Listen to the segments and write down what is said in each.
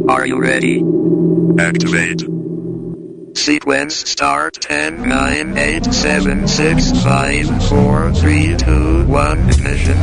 Are you ready? Activate. Sequence start. 10, 9, 8, 7, 6, 5, 4, 3, 2, 1, ignition.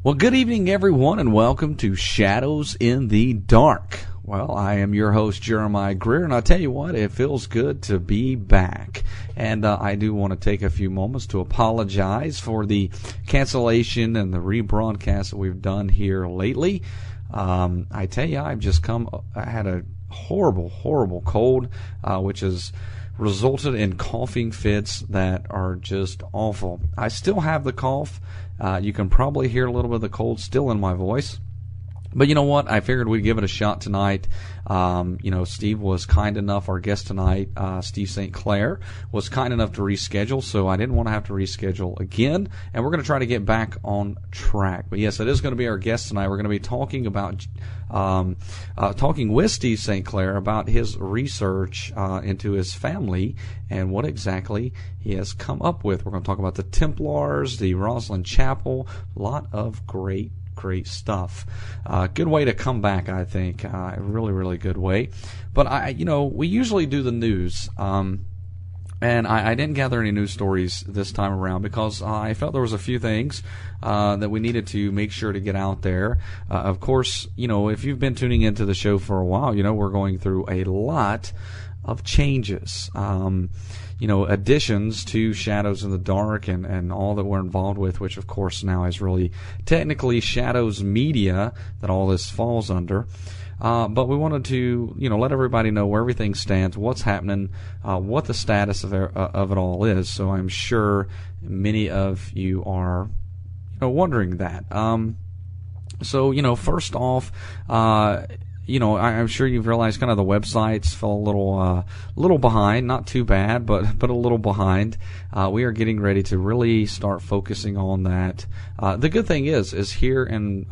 Well, good evening, everyone, and welcome to Shadows in the Dark. Well, I am your host, Jeremiah Greer, and I'll tell you what, it feels good to be back. And I do want to take a few moments to apologize for the cancellation and the rebroadcast that we've done here lately. I tell you, I had a horrible cold, which has resulted in coughing fits that are just awful. I still have the cough. You can probably hear a little bit of the cold still in my voice. But you know what? I figured we'd give it a shot tonight. Steve was kind enough, our guest tonight, Steve St. Clair, was kind enough to reschedule, so I didn't want to have to reschedule again. And we're going to try to get back on track. But yes, it is going to be our guest tonight. We're going to be talking about talking with Steve St. Clair about his research into his family and what exactly he has come up with. We're going to talk about the Templars, the Roslyn Chapel, a lot of great stuff. Good way to come back, I think. Really good way. But we usually do the news. And I didn't gather any news stories this time around because I felt there was a few things that we needed to make sure to get out there. Of course, if you've been tuning into the show for a while, we're going through a lot of changes. Additions to Shadows in the Dark and all that we're involved with, which of course now is really technically Shadows Media that all this falls under. But we wanted to, let everybody know where everything stands, what's happening, what the status of it all is. So I'm sure many of you are, wondering that. First off, I'm sure you've realized kind of the websites fell a little behind, not too bad, but a little behind. We are getting ready to really start focusing on that. The good thing is here in,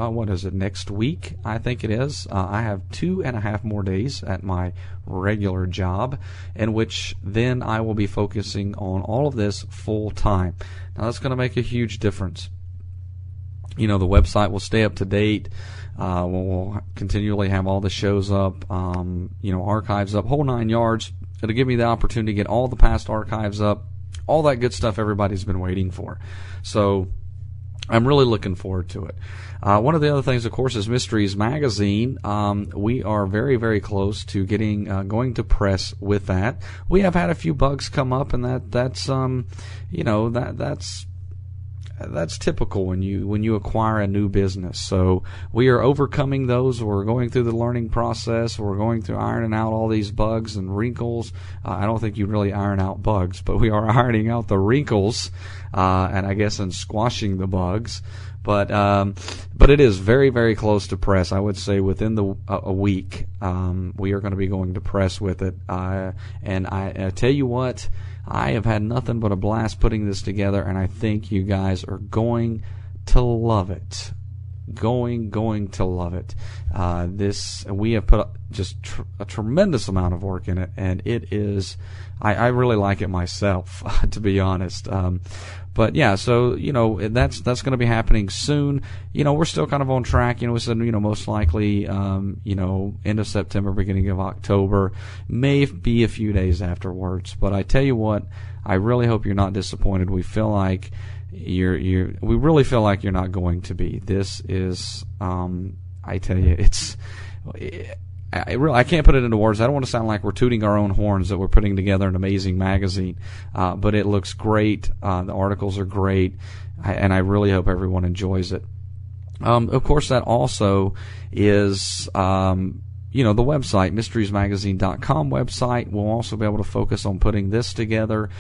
next week, I think it is, I have 2.5 more days at my regular job, in which then I will be focusing on all of this full time. Now that's going to make a huge difference. The website will stay up to date. We'll continually have all the shows up, archives up, whole 9 yards. It'll give me the opportunity to get all the past archives up, all that good stuff everybody's been waiting for. So I'm really looking forward to it. One of the other things, of course, is Mysteries Magazine. We are very, very close to getting going to press with that. We have had a few bugs come up, and that's typical when you acquire a new business. So we are overcoming those. We're going through the learning process. We're going through ironing out all these bugs and wrinkles. I don't think you really iron out bugs, but we are ironing out the wrinkles, and I guess in squashing the bugs. But it is very, very close to press. I would say within a week, we are going to be going to press with it. And I tell you what, I have had nothing but a blast putting this together, and I think you guys are going to love it. Going to love it. We have put just a tremendous amount of work in it, and it is, I really like it myself, to be honest. But yeah, so, that's going to be happening soon. We're still kind of on track. We said, most likely, end of September, beginning of October, may be a few days afterwards. But I tell you what, I really hope you're not disappointed. We feel like we really feel like you're not going to be. This is, I tell you, I can't put it into words. I don't want to sound like we're tooting our own horns that we're putting together an amazing magazine, but it looks great. The articles are great, and I really hope everyone enjoys it. Of course, that also is the website, mysteriesmagazine.com website. We'll also be able to focus on putting this together,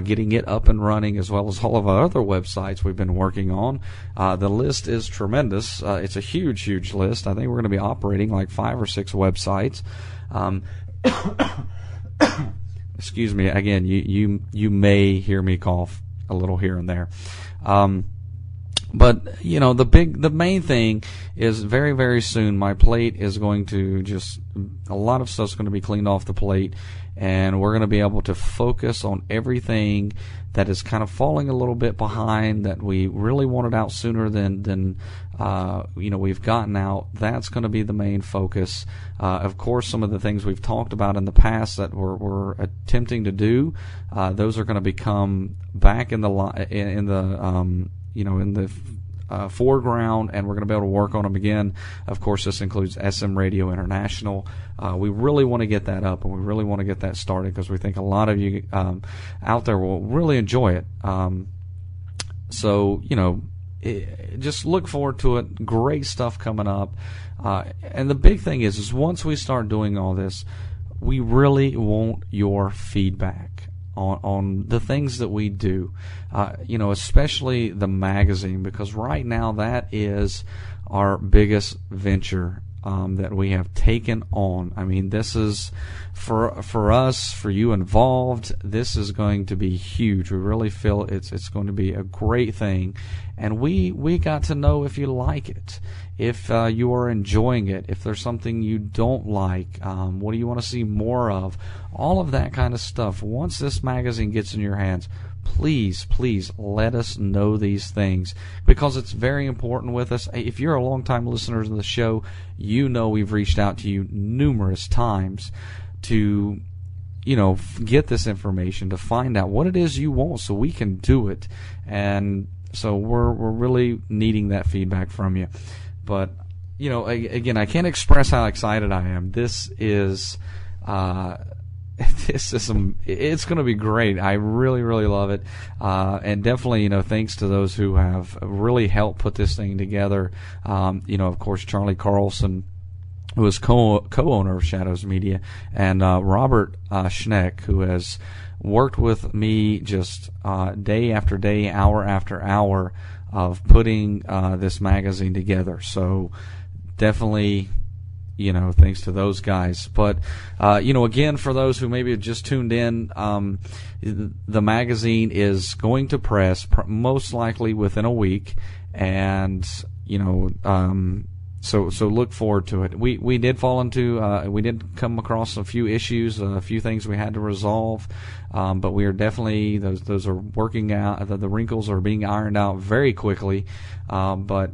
getting it up and running, as well as all of our other websites we've been working on. The list is tremendous. It's a huge, huge list. I think we're going to be operating like 5 or 6 websites. Excuse me. Again, you may hear me cough a little here and there. But the main thing is very, very soon my plate is going to a lot of stuff's going to be cleaned off the plate, and we're going to be able to focus on everything that is kind of falling a little bit behind, that we really wanted out sooner than we've gotten out. That's going to be the main focus. Of course, some of the things we've talked about in the past that we're attempting to do, those are going to become back in the foreground, and we're going to be able to work on them again. Of course, this includes SM Radio International. We really want to get that up, and we really want to get that started because we think a lot of you out there will really enjoy it. Just look forward to it. Great stuff coming up. And the big thing is once we start doing all this, we really want your feedback on the things that we do, especially the magazine, because right now that is our biggest venture that we have taken on. I mean, this is for us, for you involved, this is going to be huge. We really feel it's going to be a great thing, and we got to know if you like it, if you are enjoying it, if there's something you don't like, what do you want to see more of, all of that kind of stuff. Once this magazine gets in your hands, please let us know these things, because it's very important with us. If you're a long-time listener to the show, you know we've reached out to you numerous times to get this information, to find out what it is you want so we can do it. And so we're really needing that feedback from you. But again, I can't express how excited I am. This is it's going to be great. I really, really love it. And definitely, thanks to those who have really helped put this thing together. Of course, Charlie Carlson, who is co-owner of Shadows Media, and Robert Schneck, who has worked with me just day after day, hour after hour of putting this magazine together. So definitely, thanks to those guys. But, again, for those who maybe have just tuned in, the magazine is going to press most likely within a week. And, so look forward to it. We did fall into, we did come across a few issues, a few things we had to resolve. But we are definitely, those are working out, the wrinkles are being ironed out very quickly. But,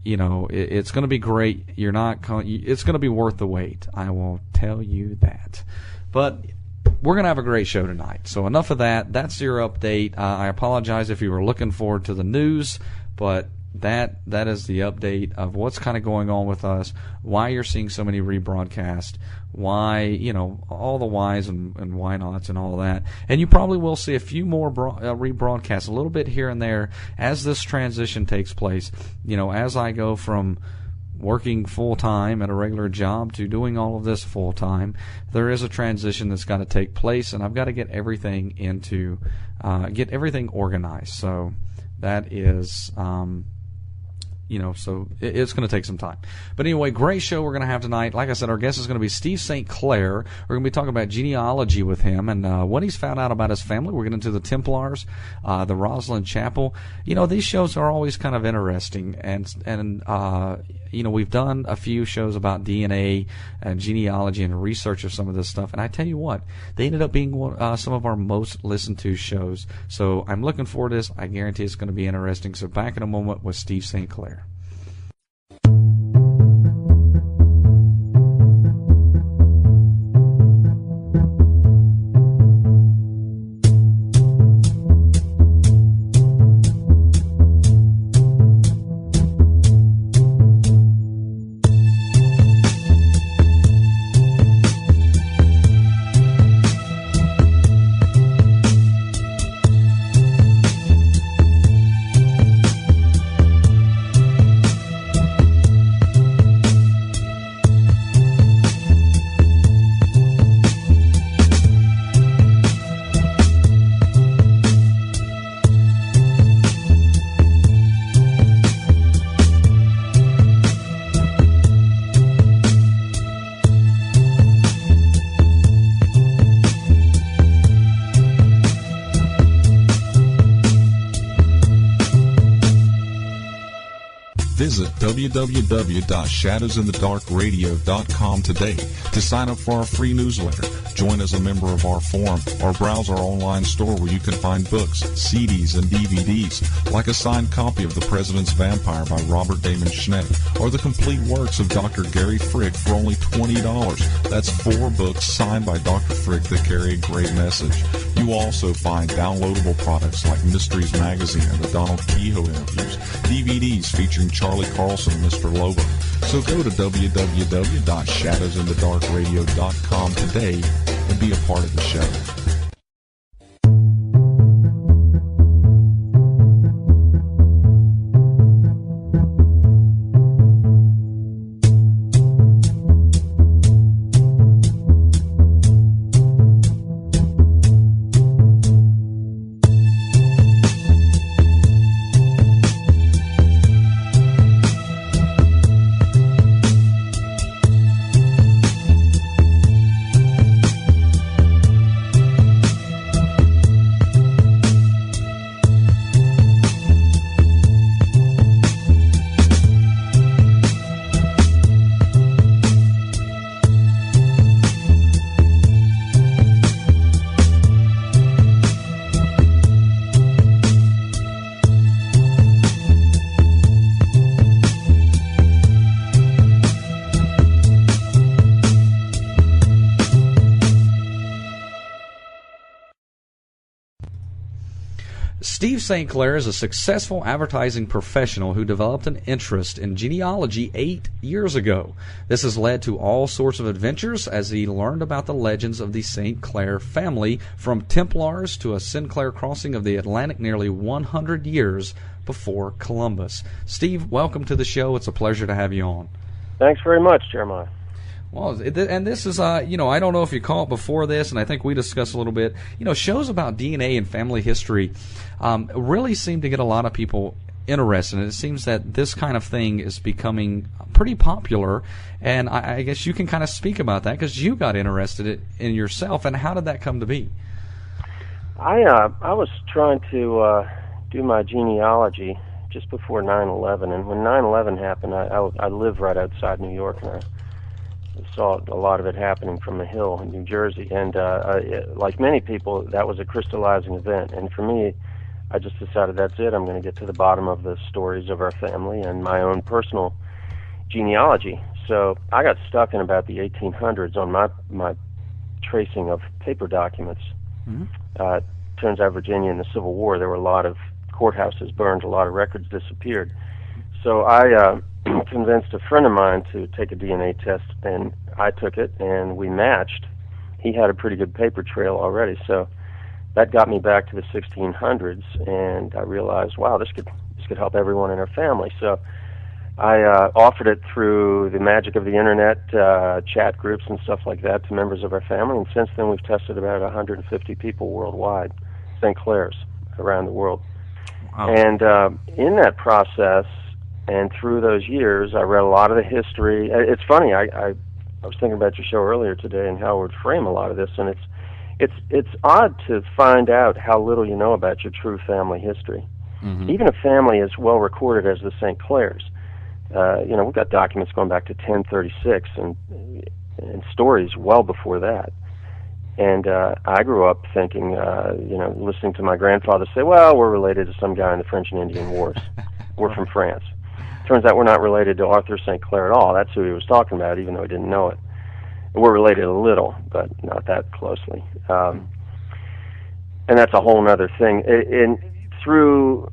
it's going to be great. It's going to be worth the wait. I will tell you that. But we're going to have a great show tonight. So enough of that. That's your update. I apologize if you were looking forward to the news, but that is the update of what's kind of going on with us, why you're seeing so many rebroadcasts, why, all the whys and why nots and all of that. And you probably will see a few more rebroadcasts, a little bit here and there, as this transition takes place. As I go from working full-time at a regular job to doing all of this full-time, there is a transition that's got to take place, and I've got to get everything get everything organized. So that is... so it's going to take some time. But anyway, great show we're going to have tonight. Like I said, our guest is going to be Steve St. Clair. We're going to be talking about genealogy with him and what he's found out about his family. We're getting into the Templars, the Rosslyn Chapel. These shows are always kind of interesting. And we've done a few shows about DNA and genealogy and research of some of this stuff. And I tell you what, they ended up being some of our most listened to shows. So I'm looking forward to this. I guarantee it's going to be interesting. So back in a moment with Steve St. Clair. Visit www.shadowsinthedarkradio.com today to sign up for our free newsletter, join as a member of our forum, or browse our online store where you can find books, CDs, and DVDs, like a signed copy of The President's Vampire by Robert Damon Schneck, or the complete works of Dr. Gary Frick for only $20. That's 4 books signed by Dr. Frick that carry a great message. You will also find downloadable products like Mysteries Magazine and the Donald Kehoe interviews, DVDs featuring Charlie Carlson and Mr. Lobo. So go to www.shadowsinthedarkradio.com today and be a part of the show. Steve St. Clair is a successful advertising professional who developed an interest in genealogy 8 years ago. This has led to all sorts of adventures as he learned about the legends of the St. Clair family, from Templars to a Sinclair crossing of the Atlantic nearly 100 years before Columbus. Steve, welcome to the show. It's a pleasure to have you on. Thanks very much, Jeremiah. Well, and this is, I don't know if you caught before this, and I think we discussed a little bit, shows about DNA and family history really seem to get a lot of people interested. And it seems that this kind of thing is becoming pretty popular, and I guess you can kind of speak about that because you got interested in yourself, and how did that come to be? I was trying to do my genealogy just before 9/11, and when 9/11 happened, I live right outside New York, and I saw a lot of it happening from the Hill in New Jersey, and like many people, that was a crystallizing event. And for me, I just decided that's it. I'm going to get to the bottom of the stories of our family and my own personal genealogy. So I got stuck in about the 1800s on my tracing of paper documents. Mm-hmm. Turns out Virginia in the Civil War, there were a lot of courthouses burned, a lot of records disappeared. So I convinced a friend of mine to take a DNA test, and I took it, and we matched. He had a pretty good paper trail already, so that got me back to the 1600s, and I realized, wow, this could help everyone in our family. So I offered it through the magic of the internet, chat groups and stuff like that, to members of our family, and since then we've tested about 150 people worldwide, St. Clairs around the world. Wow. And in that process, and through those years, I read a lot of the history. It's funny, I was thinking about your show earlier today and how I would frame a lot of this, and it's odd to find out how little you know about your true family history. Mm-hmm. Even a family as well recorded as the St. Clairs. We've got documents going back to 1036 and stories well before that. And I grew up thinking, listening to my grandfather say, well, we're related to some guy in the French and Indian Wars. We're from France. Turns out we're not related to Arthur St. Clair at all. That's who he was talking about, even though he didn't know it. We're related a little, but not that closely. And that's a whole other thing. Through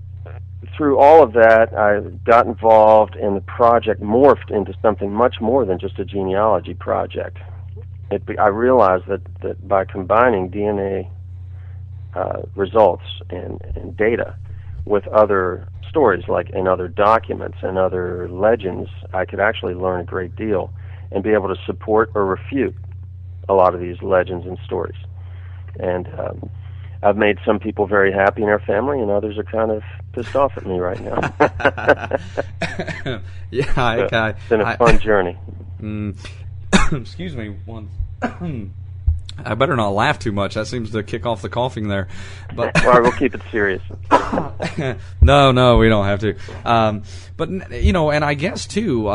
all of that, I got involved, and the project morphed into something much more than just a genealogy project. I realized that by combining DNA results and data with other stories, like in other documents and other legends, I could actually learn a great deal and be able to support or refute a lot of these legends and stories. And I've made some people very happy in our family, and others are kind of pissed off at me right now. Yeah, it's been a fun journey. Excuse me, one. I better not laugh too much. That seems to kick off the coughing there. But All right, we'll keep it serious. No, we don't have to. But and I guess too,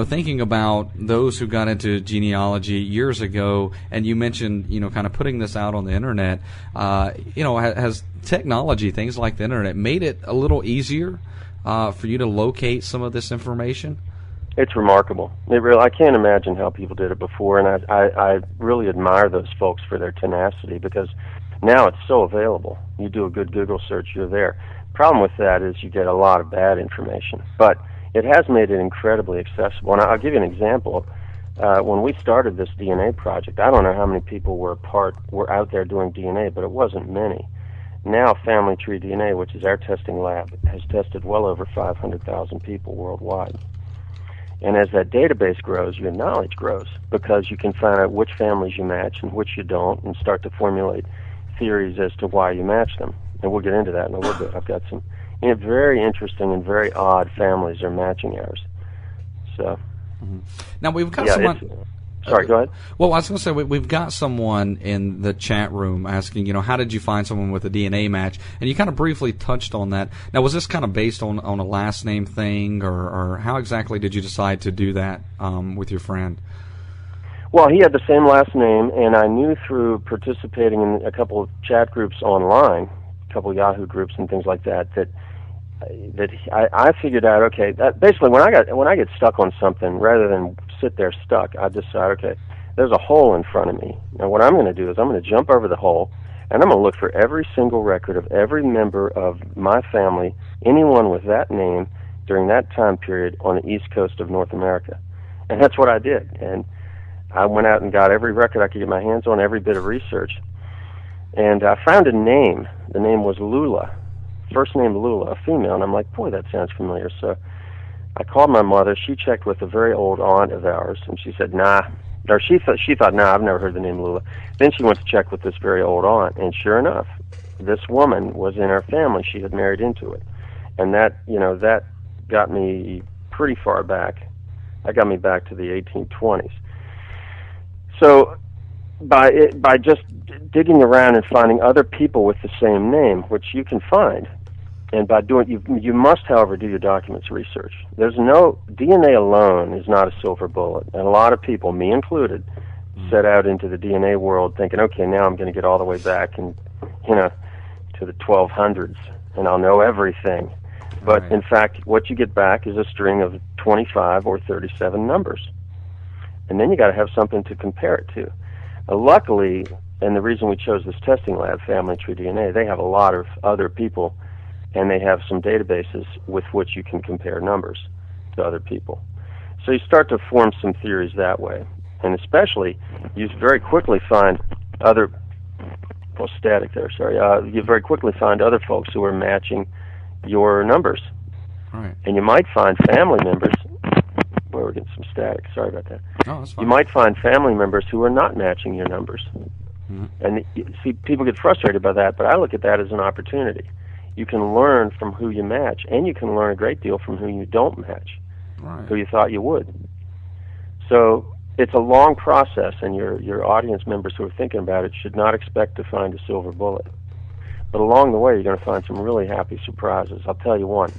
thinking about those who got into genealogy years ago, and you mentioned, kind of putting this out on the internet. Has technology, things like the internet, made it a little easier for you to locate some of this information? It's remarkable. I can't imagine how people did it before, and I really admire those folks for their tenacity, because now it's so available. You do a good Google search, you're there. Problem with that is you get a lot of bad information, but it has made it incredibly accessible. And I'll give you an example. When we started this DNA project, I don't know how many people were out there doing DNA, but it wasn't many. Now Family Tree DNA, which is our testing lab, has tested well over 500,000 people worldwide. And as that database grows, your knowledge grows, because you can find out which families you match and which you don't, and start to formulate theories as to why you match them. And we'll get into that in a little bit. I've got some very interesting and very odd families are matching ours. So, now we've got someone. Sorry, go ahead. Well, I was going to say, we've got someone in the chat room asking, how did you find someone with a DNA match? And you kind of briefly touched on that. Now, was this kind of based on a last name thing, or how exactly did you decide to do that with your friend? Well, he had the same last name, and I knew through participating in a couple of chat groups online, a couple of Yahoo groups and things like that, I figured out, okay, that basically when I get stuck on something, rather than sit there stuck, I decide, okay, there's a hole in front of me. Now what I'm going to do is I'm going to jump over the hole, and I'm going to look for every single record of every member of my family, anyone with that name during that time period on the east coast of North America. And that's what I did. And I went out and got every record I could get my hands on, every bit of research. And I found a name. The name was Lula. First name Lula, a female. And I'm like, boy, that sounds familiar. So I called my mother. She checked with a very old aunt of ours, and she said, nah. Or she thought, nah, I've never heard the name Lula. Then she went to check with this very old aunt, and sure enough, this woman was in our family. She had married into it. And that got me pretty far back. That got me back to the 1820s. So by just digging around and finding other people with the same name, which you can find, and by doing, you must, however, do your documents research. There's no, DNA alone is not a silver bullet, and a lot of people, me included, set out into the DNA world thinking, okay, now I'm going to get all the way back and to the 1200s, and I'll know everything. But in fact, what you get back is a string of 25 or 37 numbers, and then you got to have something to compare it to. Luckily, and the reason we chose this testing lab, Family Tree DNA, they have a lot of other people, and they have some databases with which you can compare numbers to other people. So you start to form some theories that way, and especially you very quickly find other. Well, static there. Sorry. You very quickly find other folks who are matching your numbers, right? And you might find family members. Boy, we're getting some static. Sorry about that. Oh, that's fine. You might find family members who are not matching your numbers. Mm-hmm. And see, people get frustrated by that, but I look at that as an opportunity. You can learn from who you match, and you can learn a great deal from who you don't match, right, who you thought you would. So it's a long process, and your audience members who are thinking about it should not expect to find a silver bullet. But along the way, you're going to find some really happy surprises. I'll tell you one.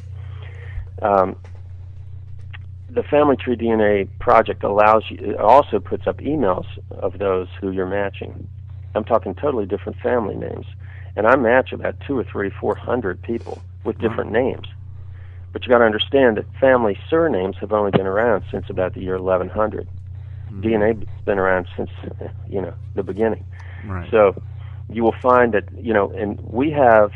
The Family Tree DNA project allows you, it also puts up emails of those who you're matching. I'm talking totally different family names. And I match about 200 or 300, 400 people with different names. But you got to understand that family surnames have only been around since about the year 1100. Mm-hmm. DNA's been around since, the beginning. Right. So you will find that, and we have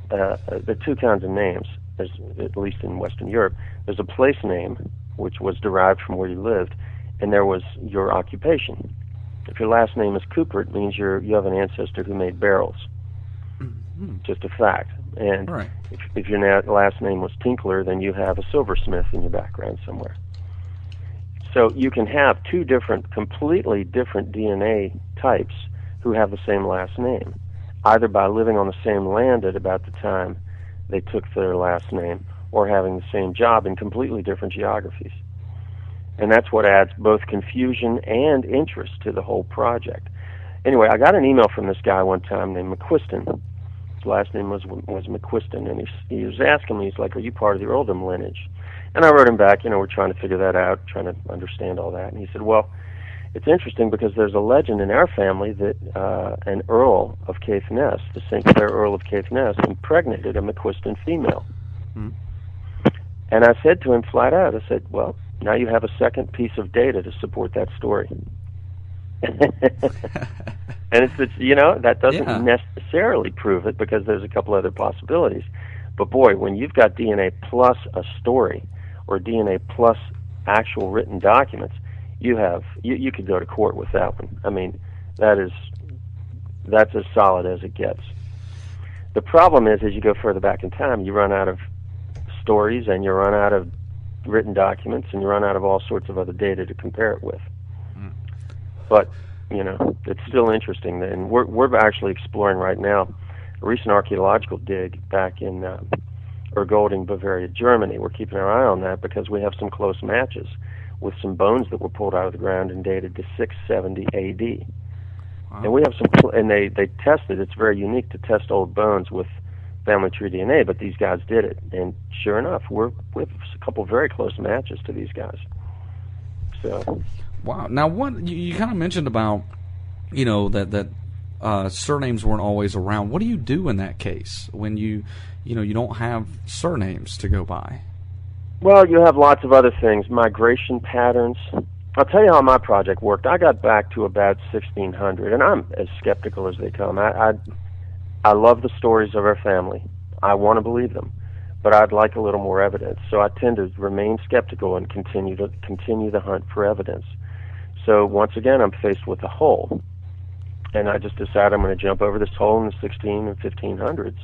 the two kinds of names, there's, at least in Western Europe. There's a place name, which was derived from where you lived, and there was your occupation. If your last name is Cooper, it means you have an ancestor who made barrels. Mm-hmm. Just a fact. And right, if your last name was Tinkler, then you have a silversmith in your background somewhere. So you can have two completely different DNA types who have the same last name, either by living on the same land at about the time they took their last name, or having the same job in completely different geographies. And that's what adds both confusion and interest to the whole project. Anyway, I got an email from this guy one time named McQuiston. His last name was McQuiston, and he was asking me, he's like, "Are you part of the Earldom lineage?" And I wrote him back, we're trying to figure that out, trying to understand all that. And he said, "Well, it's interesting because there's a legend in our family that an Earl of Caithness, the St. Clair Earl of Caithness, impregnated a McQuiston female." And I said to him flat out, I said, "Well, now you have a second piece of data to support that story." And it's that doesn't necessarily prove it, because there's a couple other possibilities. But boy, when you've got DNA plus a story, or DNA plus actual written documents, you could go to court with that one. I mean, that's as solid as it gets. The problem is, as you go further back in time, you run out of stories, and you run out of written documents, and you run out of all sorts of other data to compare it with. But it's still interesting, and we're actually exploring right now a recent archaeological dig back in Ergolding, Bavaria, Germany. We're keeping our eye on that because we have some close matches with some bones that were pulled out of the ground and dated to 670 AD. Wow. And we have and they tested. It's very unique to test old bones with family tree DNA, but these guys did it, and sure enough, we have a couple very close matches to these guys. So. Wow. Now, what you kind of mentioned about, that surnames weren't always around. What do you do in that case when you don't have surnames to go by? Well, you have lots of other things, migration patterns. I'll tell you how my project worked. I got back to about 1600, and I'm as skeptical as they come. I love the stories of our family. I want to believe them, but I'd like a little more evidence. So I tend to remain skeptical and continue the hunt for evidence. So once again, I'm faced with a hole, and I just decide I'm going to jump over this hole in the 16 and 1500s,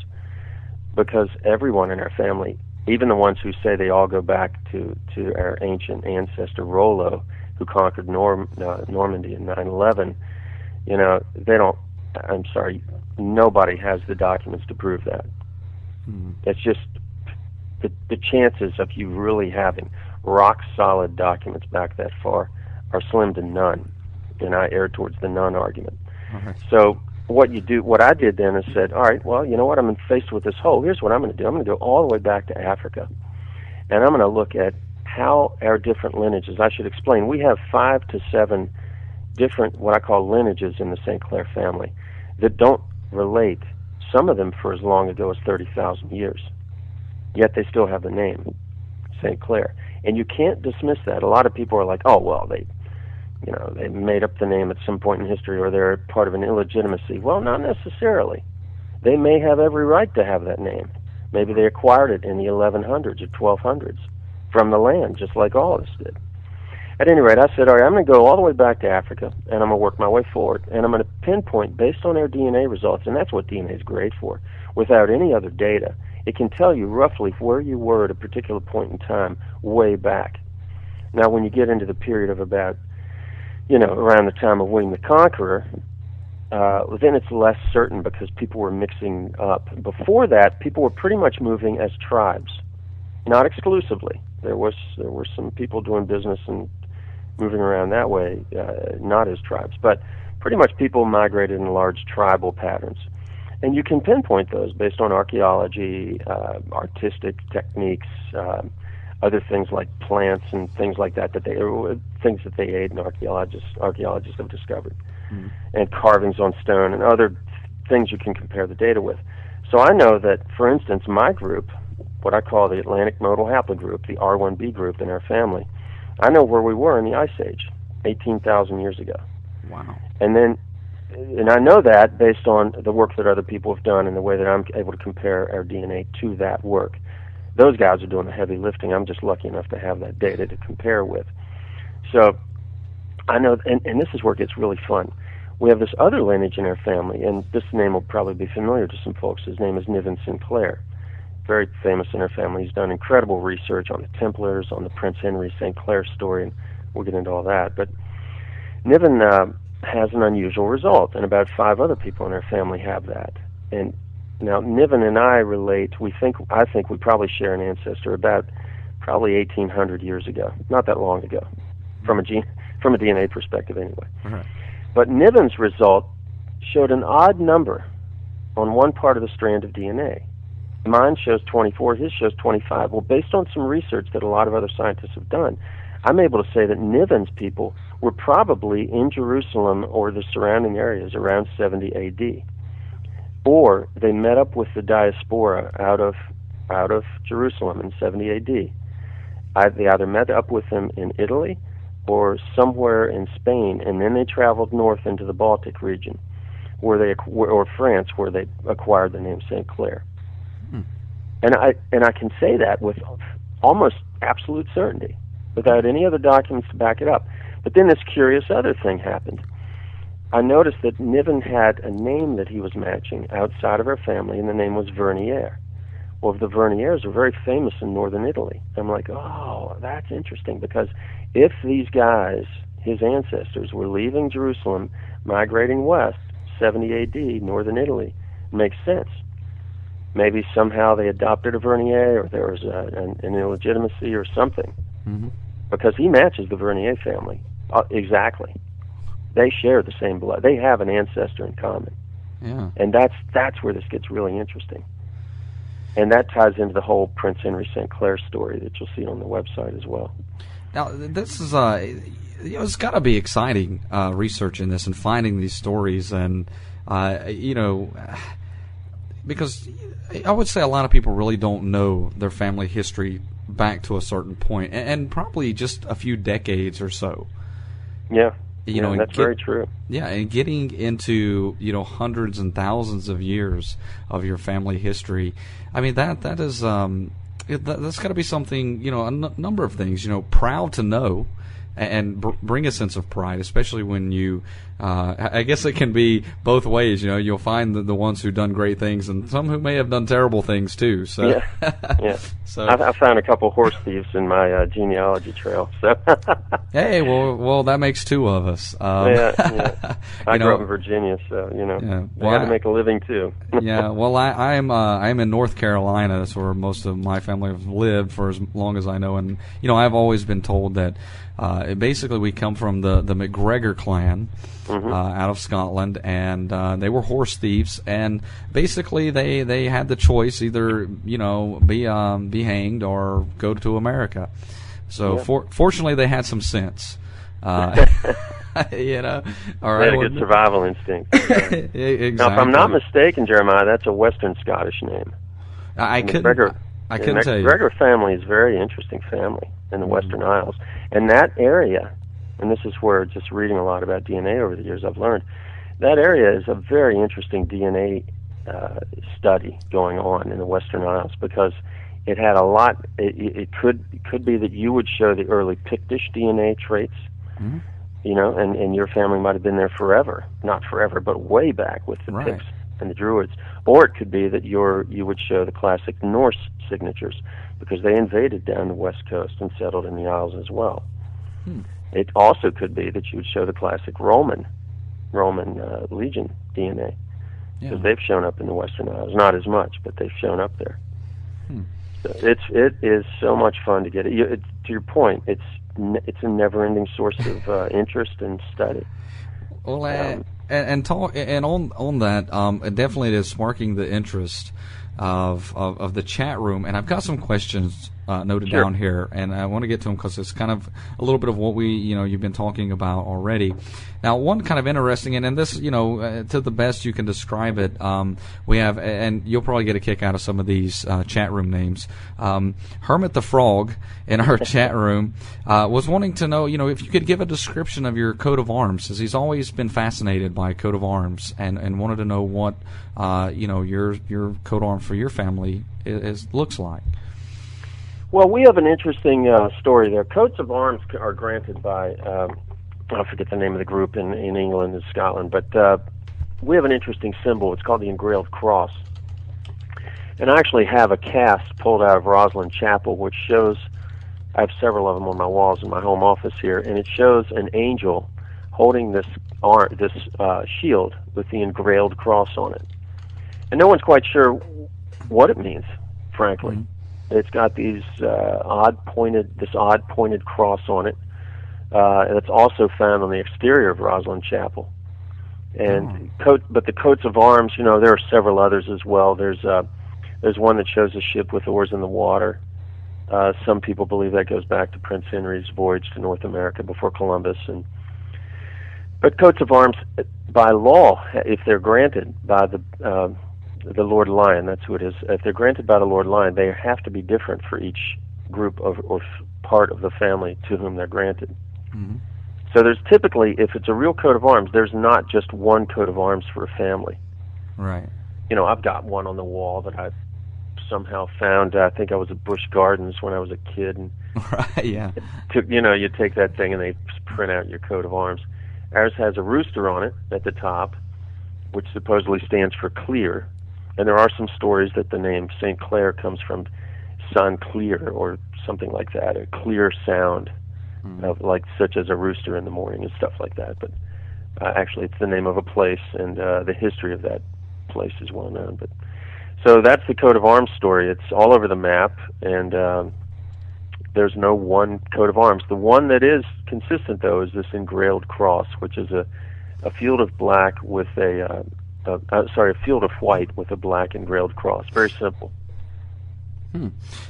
because everyone in our family, even the ones who say they all go back to our ancient ancestor Rollo, who conquered Normandy in 9/11, they don't. I'm sorry, nobody has the documents to prove that. It's just the chances of you really having rock solid documents back that far are slim to none, and I err towards the none argument. Okay. So what I did then is said, all right, well, you know what, I'm faced with this hole. Here's what I'm going to do. I'm going to go all the way back to Africa, and I'm going to look at how our different lineages, I should explain, we have 5 to 7 different, what I call lineages in the St. Clair family that don't relate, some of them for as long ago as 30,000 years, yet they still have the name St. Clair. And you can't dismiss that. A lot of people are like, oh, well, they made up the name at some point in history, or they're part of an illegitimacy. Well, not necessarily. They may have every right to have that name. Maybe they acquired it in the 1100s or 1200s from the land, just like all of us did. At any rate, I said, all right, I'm going to go all the way back to Africa, and I'm going to work my way forward, and I'm going to pinpoint, based on our DNA results, and that's what DNA is great for, without any other data. It can tell you roughly where you were at a particular point in time way back. Now, when you get into the period of about, around the time of William the Conqueror, then it's less certain because people were mixing up. Before that, people were pretty much moving as tribes, not exclusively. There were some people doing business and moving around that way, not as tribes, but pretty much people migrated in large tribal patterns. And you can pinpoint those based on archaeology, artistic techniques, other things like plants and things like that things that they ate and archaeologists have discovered, and carvings on stone and other things you can compare the data with. So I know that, for instance, my group, what I call the Atlantic Modal Haplogroup, the R1b group in our family, I know where we were in the Ice Age, 18,000 years ago. Wow. And I know that based on the work that other people have done and the way that I'm able to compare our DNA to that work. Those guys are doing the heavy lifting. I'm just lucky enough to have that data to compare with. So I know, and this is where it gets really fun. We have this other lineage in our family, and this name will probably be familiar to some folks. His name is Niven Sinclair. Very famous in our family. He's done incredible research on the Templars, on the Prince Henry St. Clair story, and we'll get into all that. But Niven has an unusual result, and about 5 other people in our family have that. And now Niven and I relate. I think we probably share an ancestor about probably 1,800 years ago, not that long ago, from a DNA perspective anyway. Uh-huh. But Niven's result showed an odd number on one part of the strand of DNA. Mine shows 24, his shows 25. Well, based on some research that a lot of other scientists have done, I'm able to say that Niven's people were probably in Jerusalem or the surrounding areas around 70 AD. Or they met up with the diaspora out of Jerusalem in 70 AD. They either met up with them in Italy or somewhere in Spain, and then they traveled north into the Baltic region, or France, where they acquired the name St. Clair. And I can say that with almost absolute certainty, without any other documents to back it up. But then this curious other thing happened. I noticed that Niven had a name that he was matching outside of our family, and the name was Vernier. Well, the Verniers are very famous in northern Italy. I'm like, oh, that's interesting, because if these guys, his ancestors, were leaving Jerusalem, migrating west, 70 AD, northern Italy, makes sense. Maybe somehow they adopted a Vernier, or there was an illegitimacy or something. Because he matches the Vernier family. Exactly. They share the same blood. They have an ancestor in common. Yeah. And that's where this gets really interesting. And that ties into the whole Prince Henry St. Clair story that you'll see on the website as well. Now, this is it's got to be exciting researching this and finding these stories, and because I would say a lot of people really don't know their family history back to a certain point, and probably just a few decades or so. Yeah. That's very true. Yeah, and getting into hundreds and thousands of years of your family history, I mean that is that's got to be something, a number of things, proud to know, and bring a sense of pride, especially when you, I guess it can be both ways. You'll find the ones who've done great things, and some who may have done terrible things too. So yeah. So I found a couple horse thieves in my genealogy trail. So hey, well, that makes two of us. Yeah. I grew up in Virginia, so I had to make a living too. Yeah. Well, I'm in North Carolina. That's where most of my family have lived for as long as I know, and I've always been told that. Basically, we come from the McGregor clan out of Scotland, and they were horse thieves. And basically, they had the choice either be hanged or go to America. So fortunately, they had some sense. All right, they had a good survival instinct. Exactly. Now, if I'm not mistaken, Jeremiah, that's a Western Scottish name. I couldn't tell you. McGregor family is a very interesting family in the Western Isles. And that area, and this is where, just reading a lot about DNA over the years, I've learned, that area is a very interesting DNA study going on in the Western Isles, because it had a lot, it could be that you would show the early Pictish DNA traits, and your family might have been there forever. Not forever, but way back with the Picts and the Druids. Or it could be that you would show the classic Norse signatures, because they invaded down the west coast and settled in the Isles as well. It also could be that you would show the classic Roman Legion DNA, because they've shown up in the Western Isles. Not as much, but they've shown up there. So it is so much fun to get it. To your point, it's a never-ending source of interest and study. Well, on that, definitely it is sparking the interest of the chat room, and I've got some questions noted down here, and I want to get to them because it's kind of a little bit of what you've been talking about already. Now, one kind of interesting, and this, to the best you can describe it, we have, and you'll probably get a kick out of some of these chat room names. Hermit the Frog in our chat room was wanting to know, if you could give a description of your coat of arms, as he's always been fascinated by coat of arms, and wanted to know what your coat of arms for your family looks like. Well, we have an interesting story there. Coats of arms are granted by, I forget the name of the group in England and Scotland, but we have an interesting symbol. It's called the engraved cross. And I actually have a cast pulled out of Roslyn Chapel, which shows, I have several of them on my walls in my home office here, and it shows an angel holding this shield with the engraved cross on it. And no one's quite sure what it means, frankly. It's got these odd pointed cross on it. And it's also found on the exterior of Roslyn Chapel. And but the coats of arms, there are several others as well. There's one that shows a ship with oars in the water. Some people believe that goes back to Prince Henry's voyage to North America before Columbus. But coats of arms, by law, if they're granted by the Lord Lion, that's who it is. If they're granted by the Lord Lion, they have to be different for each group or part of the family to whom they're granted. Mm-hmm. So there's typically, if it's a real coat of arms, there's not just one coat of arms for a family. Right. I've got one on the wall that I somehow found. I think I was at Busch Gardens when I was a kid, and right, yeah. You take that thing and they print out your coat of arms. Ours has a rooster on it at the top, which supposedly stands for Clair. And there are some stories that the name St. Clair comes from San Clair or something like that, a clear sound, like such as a rooster in the morning and stuff like that. But actually, it's the name of a place, and the history of that place is well known. But so that's the coat of arms story. It's all over the map, and there's no one coat of arms. The one that is consistent, though, is this engrailed cross, which is a field of black with a field of white with a black engrailed cross. Very simple.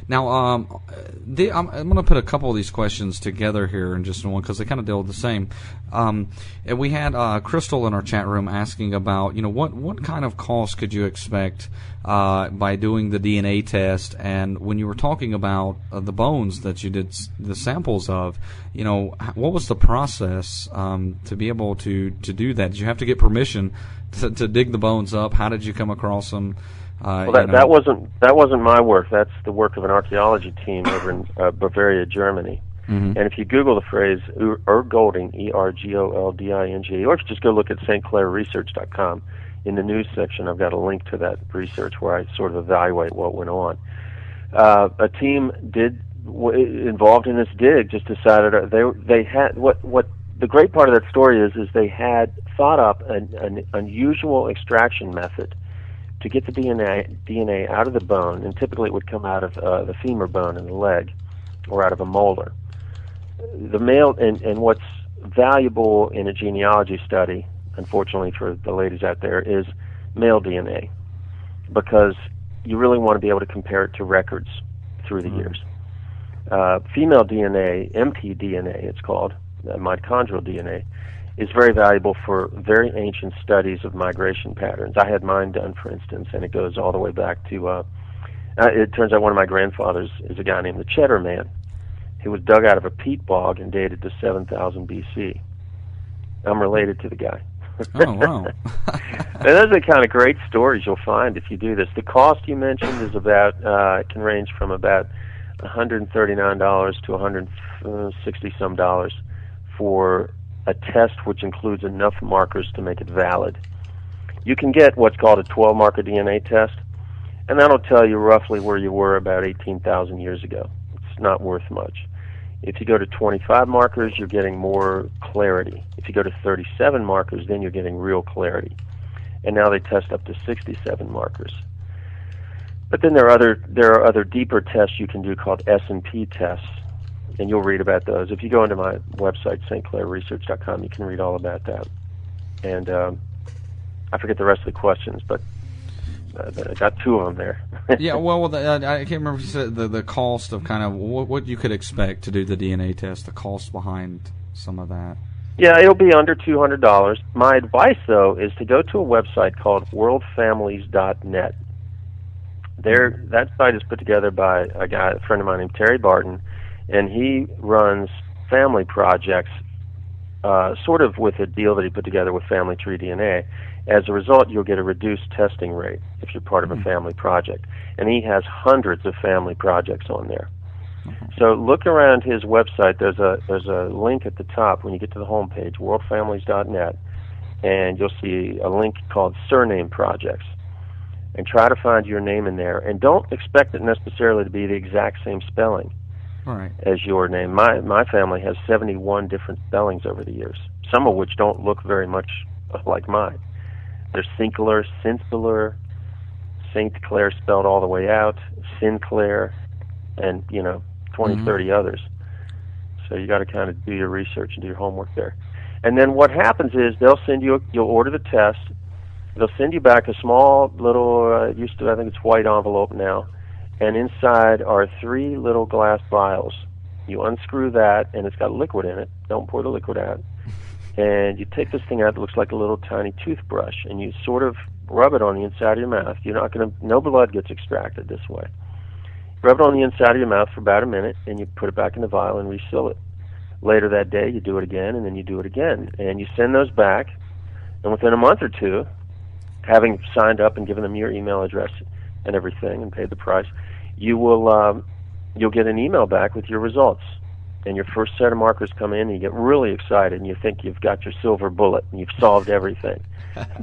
Now, I'm going to put a couple of these questions together here in just one because they kind of deal with the same. And we had Crystal in our chat room asking about, what kind of cost could you expect by doing the DNA test? And when you were talking about the bones that you did the samples of, what was the process to be able to do that? Did you have to get permission to dig the bones up? How did you come across them? Well, that wasn't my work. That's the work of an archaeology team over in Bavaria, Germany. Mm-hmm. And if you Google the phrase Ergolding, Ergolding, or if you just go look at stclairresearch.com, in the news section, I've got a link to that research where I sort of evaluate what went on. A team involved in this dig just decided they had what the great part of that story is they had thought up an unusual extraction method to get the DNA out of the bone, and typically it would come out of the femur bone in the leg, or out of a molar. The male, and what's valuable in a genealogy study, unfortunately for the ladies out there, is male DNA, because you really want to be able to compare it to records through the years. Female DNA, mtDNA it's called, mitochondrial DNA, is very valuable for very ancient studies of migration patterns. I had mine done, for instance, and it goes all the way back to, it turns out one of my grandfathers is a guy named the Cheddar Man, who was dug out of a peat bog and dated to 7000 BC. I'm related to the guy. Oh, wow. And those are the kind of great stories you'll find if you do this. The cost you mentioned is about, it can range from about $139 to $160-some dollars for a test which includes enough markers to make it valid. You can get what's called a 12-marker DNA test, and that'll tell you roughly where you were about 18,000 years ago. It's not worth much. If you go to 25 markers, you're getting more clarity. If you go to 37 markers, then you're getting real clarity. And now they test up to 67 markers. But then there are other deeper tests you can do called S&P tests, and you'll read about those. If you go into my website, stclairresearch.com, you can read all about that. And I forget the rest of the questions, but I got two of them there. Yeah, well, I can't remember if you said the cost of kind of what you could expect to do the DNA test, the cost behind some of that. Yeah, it'll be under $200. My advice, though, is to go to a website called worldfamilies.net. That site is put together by a friend of mine named Terry Barton, and he runs family projects, sort of with a deal that he put together with Family Tree DNA. As a result, you'll get a reduced testing rate if you're part of a family project. And he has hundreds of family projects on there. So look around his website. There's a link at the top when you get to the home page, worldfamilies.net, and you'll see a link called Surname Projects. And try to find your name in there. And don't expect it necessarily to be the exact same spelling as your name. My family has 71 different spellings over the years, some of which don't look very much like mine. There's Sinclair, Sinclair, St. Clair spelled all the way out, Sinclair, and 20, 30 others. So you got to kind of do your research and do your homework there. And then what happens is you'll order the test. They'll send you back a small little, I think it's white envelope now, and inside are 3 little glass vials. You unscrew that, and it's got liquid in it. Don't pour the liquid out. And you take this thing out that looks like a little tiny toothbrush, and you sort of rub it on the inside of your mouth. No blood gets extracted this way. Rub it on the inside of your mouth for about a minute, and you put it back in the vial and refill it. Later that day, you do it again, and then you do it again. And you send those back, and within a month or two, having signed up and given them your email address and everything and paid the price, you'll get an email back with your results. And your first set of markers come in, and you get really excited, and you think you've got your silver bullet, and you've solved everything.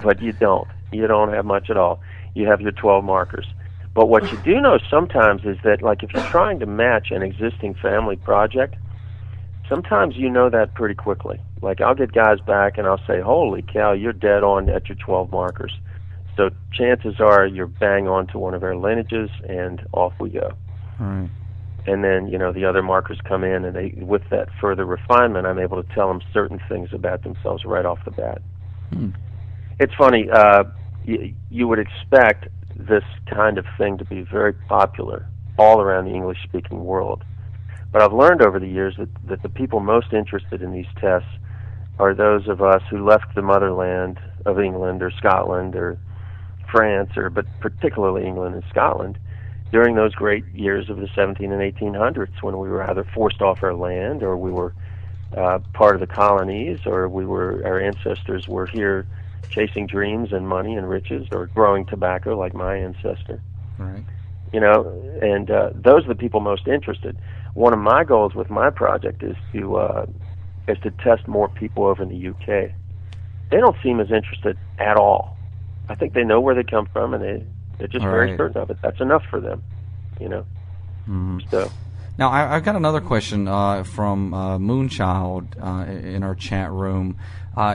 But you don't. You don't have much at all. You have your 12 markers. But what you do know sometimes is that, like, if you're trying to match an existing family project, sometimes you know that pretty quickly. Like, I'll get guys back, and I'll say, holy cow, you're dead on at your 12 markers. So chances are you're bang on to one of our lineages, and off we go. All right. And then, the other markers come in, and with that further refinement, I'm able to tell them certain things about themselves right off the bat. It's funny, you would expect this kind of thing to be very popular all around the English-speaking world. But I've learned over the years that the people most interested in these tests are those of us who left the motherland of England or Scotland or France, but particularly England and Scotland, during those great years of the 17 and 1800s when we were either forced off our land or we were part of the colonies, or our ancestors were here chasing dreams and money and riches, or growing tobacco like my ancestor. Right. And those are the people most interested. One of my goals with my project is to test more people over in the UK. They don't seem as interested at all. I think they know where they come from, and they're just very certain of it. That's enough for them, So. Now, I've got another question from Moonchild in our chat room.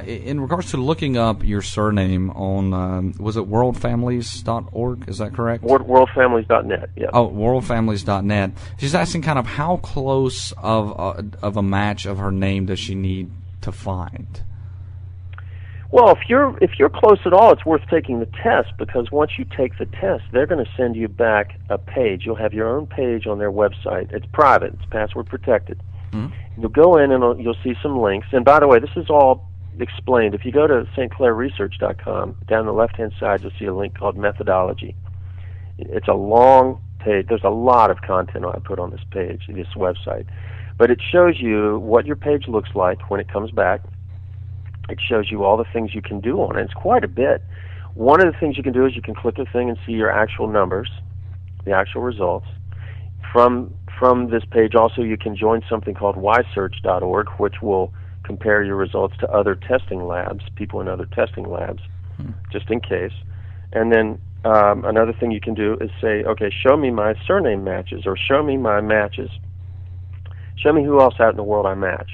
In regards to looking up your surname on, was it worldfamilies.org? Is that correct? Worldfamilies.net, yeah. Oh, worldfamilies.net. She's asking kind of how close of a match of her name does she need to find? Well, if you're close at all, it's worth taking the test, because once you take the test, they're going to send you back a page. You'll have your own page on their website. It's private. It's password protected. You'll go in and you'll see some links. And by the way, this is all explained. If you go to stclairresearch.com, down the left-hand side, you'll see a link called Methodology. It's a long page. There's a lot of content I put on this page, this website. But it shows you what your page looks like when it comes back. It shows you all the things you can do on it. It's quite a bit. One of the things you can do is you can click a thing and see your actual numbers, the actual results. From this page also you can join something called ysearch.org, which will compare your results to other testing labs, people in other testing labs, just in case. And then another thing you can do is say, okay, show me my surname matches, or show me my matches. Show me who else out in the world I match.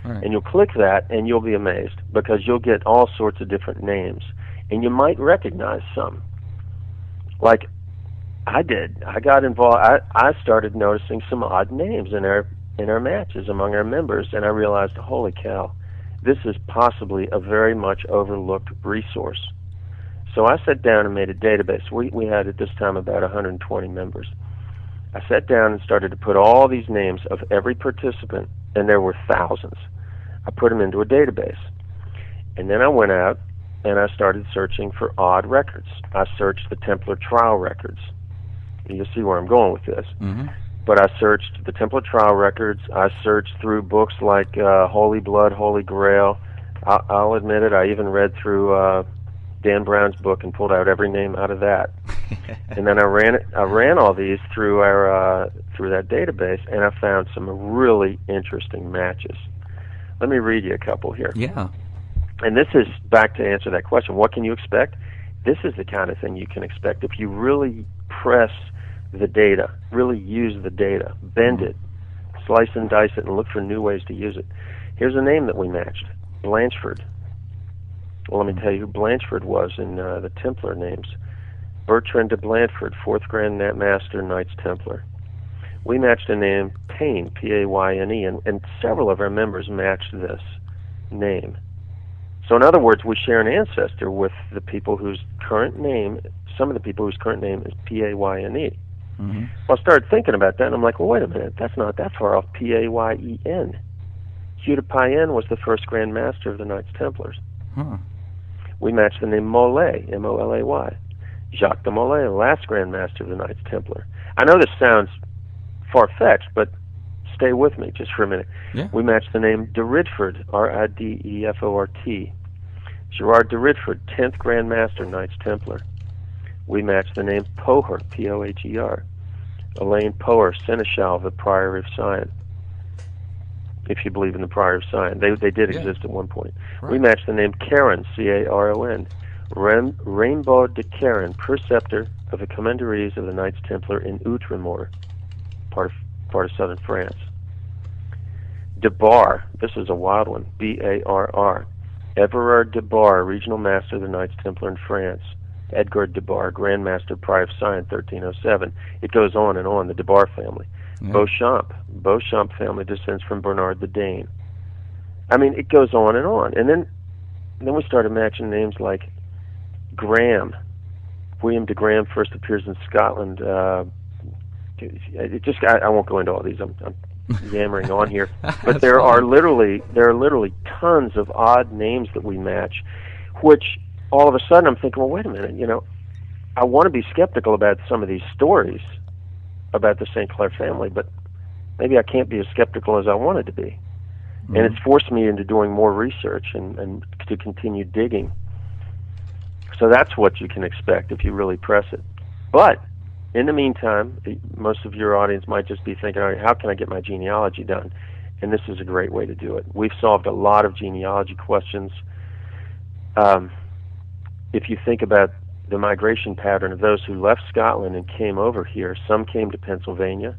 Right. And you'll click that, and you'll be amazed, because you'll get all sorts of different names, and you might recognize some. Like I did. I got involved. I started noticing some odd names in our matches among our members, and I realized, holy cow, this is possibly a very much overlooked resource. So I sat down and made a database. We had at this time about 120 members. I sat down and started to put all these names of every participant, and there were thousands. I put them into a database. And then I went out and I started searching for odd records. I searched the Templar trial records. You'll see where I'm going with this. Mm-hmm. But I searched the Templar trial records. I searched through books like Holy Blood, Holy Grail. I'll admit it, I even read through Dan Brown's book and pulled out every name out of that. And then I ran all these through through that database, and I found some really interesting matches. Let me read you a couple here. Yeah. And this is back to answer that question. What can you expect? This is the kind of thing you can expect if you really press the data, really use the data, bend it, slice and dice it, and look for new ways to use it. Here's a name that we matched, Blanchford. Well, let me tell you who Blanchford was in the Templar names. Bertrand de Blanchford, 4th Grand Master, Knights Templar. We matched a name, Payne, P-A-Y-N-E, and several of our members matched this name. So in other words, we share an ancestor with the people whose current name, some of the people whose current name is P-A-Y-N-E. Mm-hmm. Well, I started thinking about that, and I'm like, well, wait a minute, that's not that far off. P-A-Y-E-N. Hugh de Payen was the first Grand Master of the Knights Templars. Huh. We match the name Molay, M-O-L-A-Y. Jacques de Molay, the last Grand Master of the Knights Templar. I know this sounds far-fetched, but stay with me just for a minute. Yeah. We match the name de Ridford, R-I-D-E-F-O-R-T. Gerard de Ridford, 10th Grand Master, Knights Templar. We match the name Poher, P-O-H-E-R. Elaine Poher, Seneschal of the Priory of Sion. If you believe in the Priory of Sion. They did exist at one point. Right. We match the name Caron, C-A-R-O-N. Rainbow de Caron, preceptor of the Commanderies of the Knights Templar in Outremer, part of southern France. De Bar, this is a wild one, B-A-R-R. Everard de Bar, regional master of the Knights Templar in France. Edgar de Bar, Grand Master, Priory of Sion, 1307. It goes on and on, the de Bar family. Yeah. Beauchamp family descends from Bernard the Dane. I mean, it goes on and on. And then we started matching names like Graham. William de Graham first appears in Scotland. I won't go into all these. I'm yammering on here, but there are literally tons of odd names that we match, which all of a sudden I'm thinking, well, wait a minute, I want to be skeptical about some of these stories about the St. Clair family, but maybe I can't be as skeptical as I wanted to be. Mm-hmm. And it's forced me into doing more research and to continue digging. So that's what you can expect if you really press it. But in the meantime, most of your audience might just be thinking, all right, how can I get my genealogy done? And this is a great way to do it. We've solved a lot of genealogy questions. If you think about the migration pattern of those who left Scotland and came over here, some came to Pennsylvania,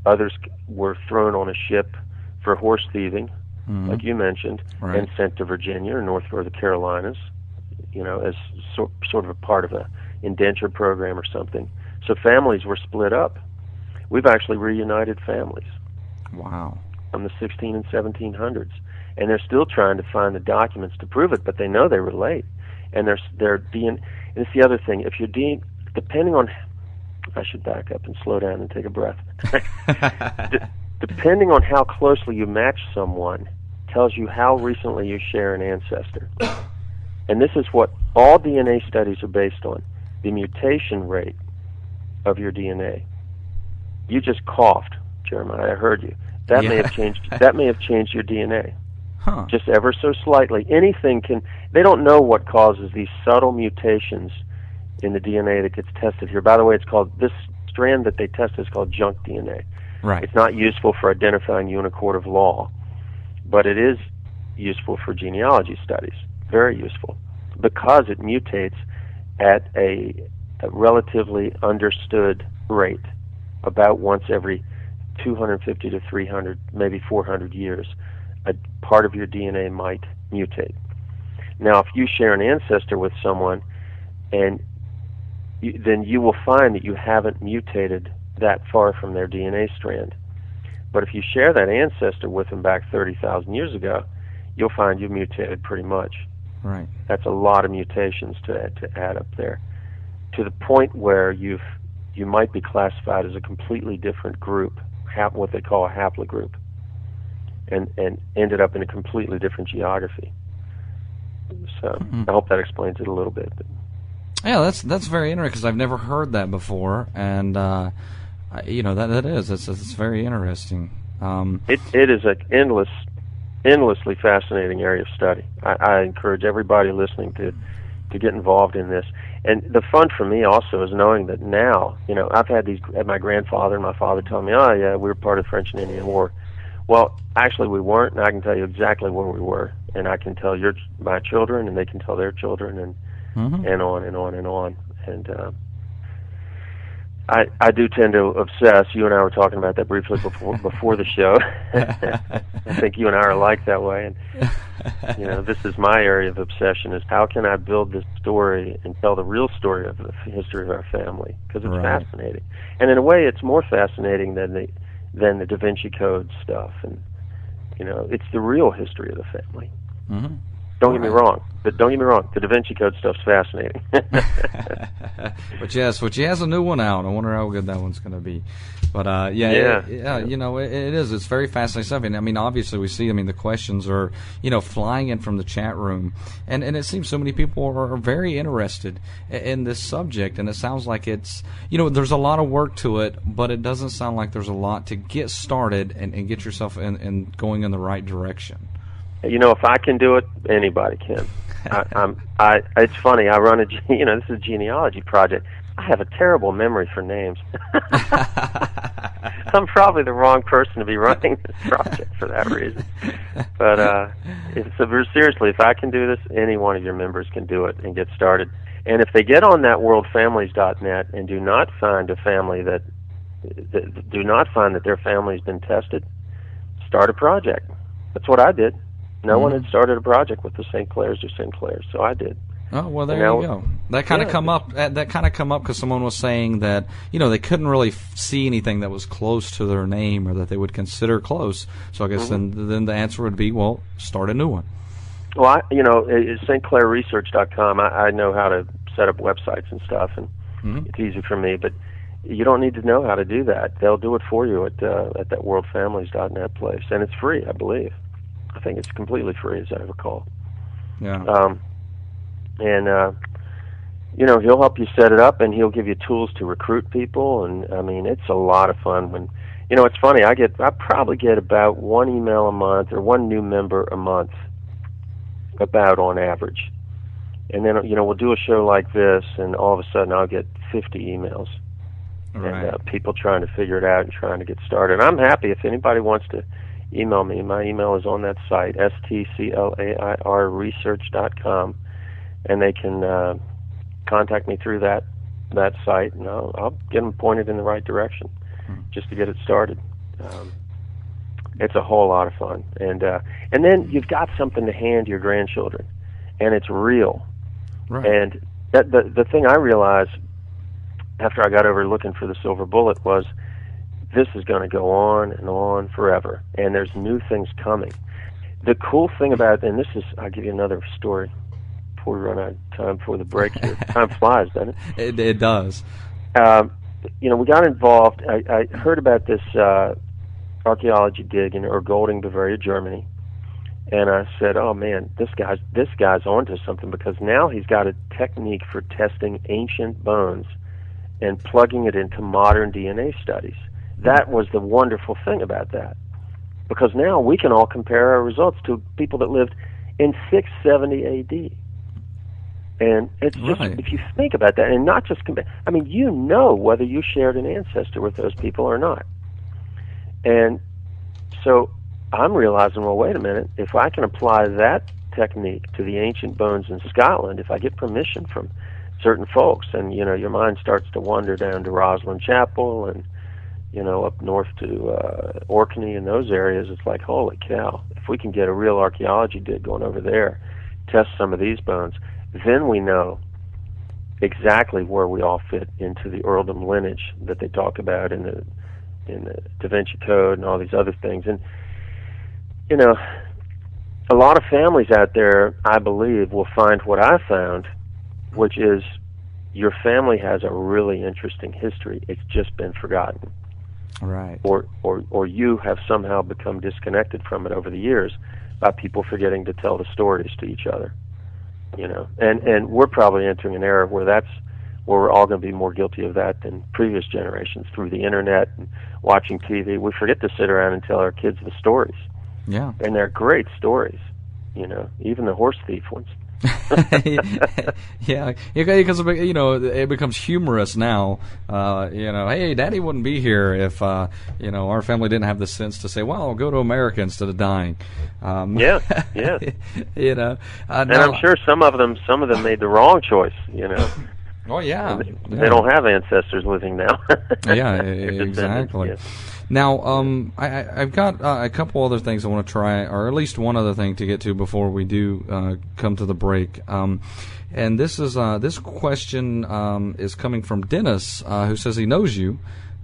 others were thrown on a ship for horse thieving, like you mentioned, right, and sent to Virginia or North or the Carolinas, as sort of a part of a indenture program or something. So families were split up. We've actually reunited families. Wow. From the 16 and 1700s. And they're still trying to find the documents to prove it, but they know they relate. And they're DNA. And it's the other thing. If you're depending on, I should back up and slow down and take a breath. Depending on how closely you match someone, tells you how recently you share an ancestor. And this is what all DNA studies are based on: the mutation rate of your DNA. You just coughed, Jeremiah. I heard you. That may have changed. That may have changed your DNA, just ever so slightly. Anything can. They don't know what causes these subtle mutations in the DNA that gets tested here. By the way, it's called, this strand that they test is called junk DNA. Right. It's not useful for identifying you in a court of law, but it is useful for genealogy studies. Very useful, because it mutates at a relatively understood rate, about once every 250 to 300, maybe 400 years, a part of your DNA might mutate. Now, if you share an ancestor with someone, and then you will find that you haven't mutated that far from their DNA strand. But if you share that ancestor with them back 30,000 years ago, you'll find you've mutated pretty much. Right. That's a lot of mutations to add up there, to the point where you might be classified as a completely different group, what they call a haplogroup, and ended up in a completely different geography. So I hope that explains it a little bit. Yeah, that's very interesting, because I've never heard that before, and it's very interesting. It is an endlessly fascinating area of study. I encourage everybody listening to get involved in this. And the fun for me also is knowing that now, I've had my grandfather and my father tell me, oh yeah, we were part of the French and Indian War. Well, actually we weren't, and I can tell you exactly where we were, and I can tell my children, and they can tell their children, and on and on and on. And I do tend to obsess. You and I were talking about that briefly before the show. I think you and I are alike that way. And this is my area of obsession: is how can I build this story and tell the real story of the history of our family? Because it's fascinating, and in a way, it's more fascinating than the Da Vinci Code stuff. And it's the real history of the family. Don't get me wrong. But don't get me wrong. The Da Vinci Code stuff's fascinating. But yes, which he has a new one out. I wonder how good that one's going to be. But you know, it is. It's very fascinating stuff. And I mean, obviously, we see. I mean, the questions are flying in from the chat room, and it seems so many people are very interested in this subject. And it sounds like it's there's a lot of work to it, but it doesn't sound like there's a lot to get started and get yourself in going in the right direction. If I can do it, anybody can. It's funny. I run this is a genealogy project. I have a terrible memory for names. I'm probably the wrong person to be running this project for that reason. But seriously, if I can do this, any one of your members can do it and get started. And if they get on that worldfamilies.net and do not find a family that their family's been tested, start a project. That's what I did. No one had started a project with the St. Clairs or Sinclairs, so I did. Oh, well, there you go. That kind of come up because someone was saying that they couldn't really see anything that was close to their name or that they would consider close. So I guess then the answer would be, well, start a new one. Well, StClairResearch.com. I know how to set up websites and stuff, and it's easy for me. But you don't need to know how to do that. They'll do it for you at that worldfamilies.net place, and it's free, I believe. I think it's completely free, as I recall. Yeah. He'll help you set it up, and he'll give you tools to recruit people. And I mean, it's a lot of fun. When it's funny. I probably get about one email a month or one new member a month, about on average. And then we'll do a show like this, and all of a sudden I'll get 50 emails, and people trying to figure it out and trying to get started. I'm happy if anybody wants to email me. My email is on that site, StClairResearch.com, and they can contact me through that site, and I'll get them pointed in the right direction just to get it started. It's a whole lot of fun, and then you've got something to hand your grandchildren, and it's real. Right. And the thing I realized after I got over looking for the silver bullet was, this is going to go on forever, and there's new things coming. The cool thing about it, and I'll give you another story before we run out of time for the break here. Time flies, doesn't it? It does. We got involved. I heard about this archaeology dig in Golding, Bavaria, Germany, and I said, "Oh man, this guy's onto something, because now he's got a technique for testing ancient bones and plugging it into modern DNA studies." That was the wonderful thing about that, because now we can all compare our results to people that lived in 670 A.D. And it's just, if you think about that, and not just compare, I mean, whether you shared an ancestor with those people or not. And so I'm realizing, well, wait a minute, if I can apply that technique to the ancient bones in Scotland, if I get permission from certain folks, and, your mind starts to wander down to Rosslyn Chapel and, up north to Orkney and those areas, it's like, holy cow, if we can get a real archaeology dig going over there, test some of these bones, then we know exactly where we all fit into the earldom lineage that they talk about in the Da Vinci Code and all these other things. And, a lot of families out there, I believe, will find what I found, which is your family has a really interesting history. It's just been forgotten. Right. Or you have somehow become disconnected from it over the years by people forgetting to tell the stories to each other. And we're probably entering an era where we're all going to be more guilty of that than previous generations, through the internet and watching TV. We forget to sit around and tell our kids the stories. Yeah. And they're great stories, even the horse thief ones. Yeah, because it becomes humorous now. Hey, Daddy wouldn't be here if our family didn't have the sense to say, "Well, I'll go to America instead of dying." Yeah. And I'm sure some of them made the wrong choice. Oh yeah, they don't have ancestors living now. Yeah, exactly. Yeah. Now, I've got a couple other things I want to try, or at least one other thing to get to before we do come to the break. And this question is coming from Dennis, who says he knows you.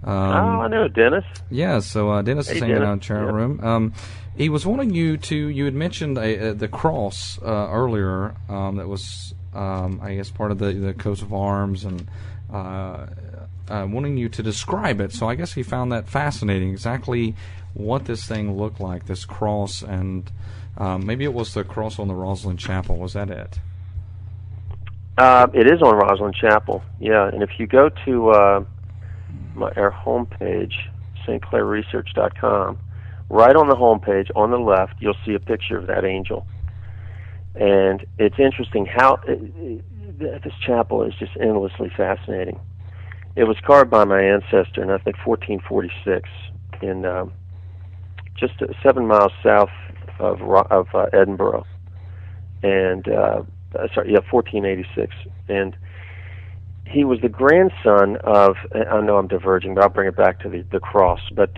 I know Dennis. Yeah, so Dennis is hanging out in the chat Yep. room. He was wanting you had mentioned the cross earlier that was, I guess, part of the coat of arms, and wanting you to describe it. So I guess he found that fascinating, exactly what this thing looked like, this cross, and maybe it was the cross on the Roslyn Chapel. Was that it? It is on Roslyn Chapel, yeah. And if you go to our homepage, stclairresearch.com, right on the homepage, on the left, you'll see a picture of that angel. And it's interesting how this chapel is just endlessly fascinating. It was carved by my ancestor in, I think, 1446 in just 7 miles south of Edinburgh. And 1486, and he was the grandson of, I know I'm diverging, but I'll bring it back to the cross, but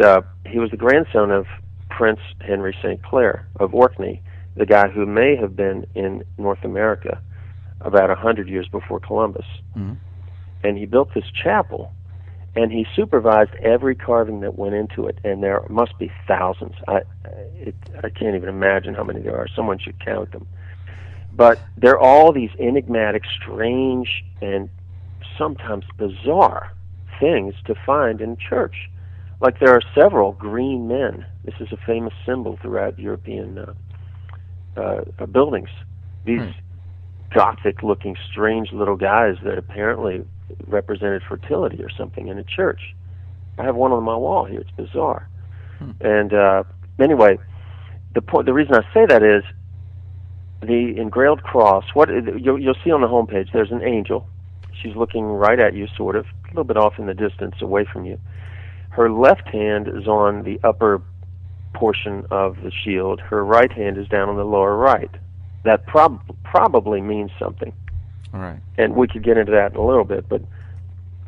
he was the grandson of Prince Henry St. Clair of Orkney, the guy who may have been in North America about 100 years before Columbus. Mm-hmm. And he built this chapel, and he supervised every carving that went into it, and there must be thousands. I can't even imagine how many there are. Someone should count them. But there are all these enigmatic, strange, and sometimes bizarre things to find in church. Like there are several green men. This is a famous symbol throughout European buildings. These Gothic-looking, strange little guys that apparently represented fertility or something in a church. I have one on my wall here. It's bizarre. And anyway, the reason I say that is, the engraved cross, what you'll see on the homepage, there's an angel. She's looking right at you, sort of, a little bit off in the distance, away from you. Her left hand is on the upper portion of the shield. Her right hand is down on the lower right. That probably means something. All right. And we could get into that in a little bit, but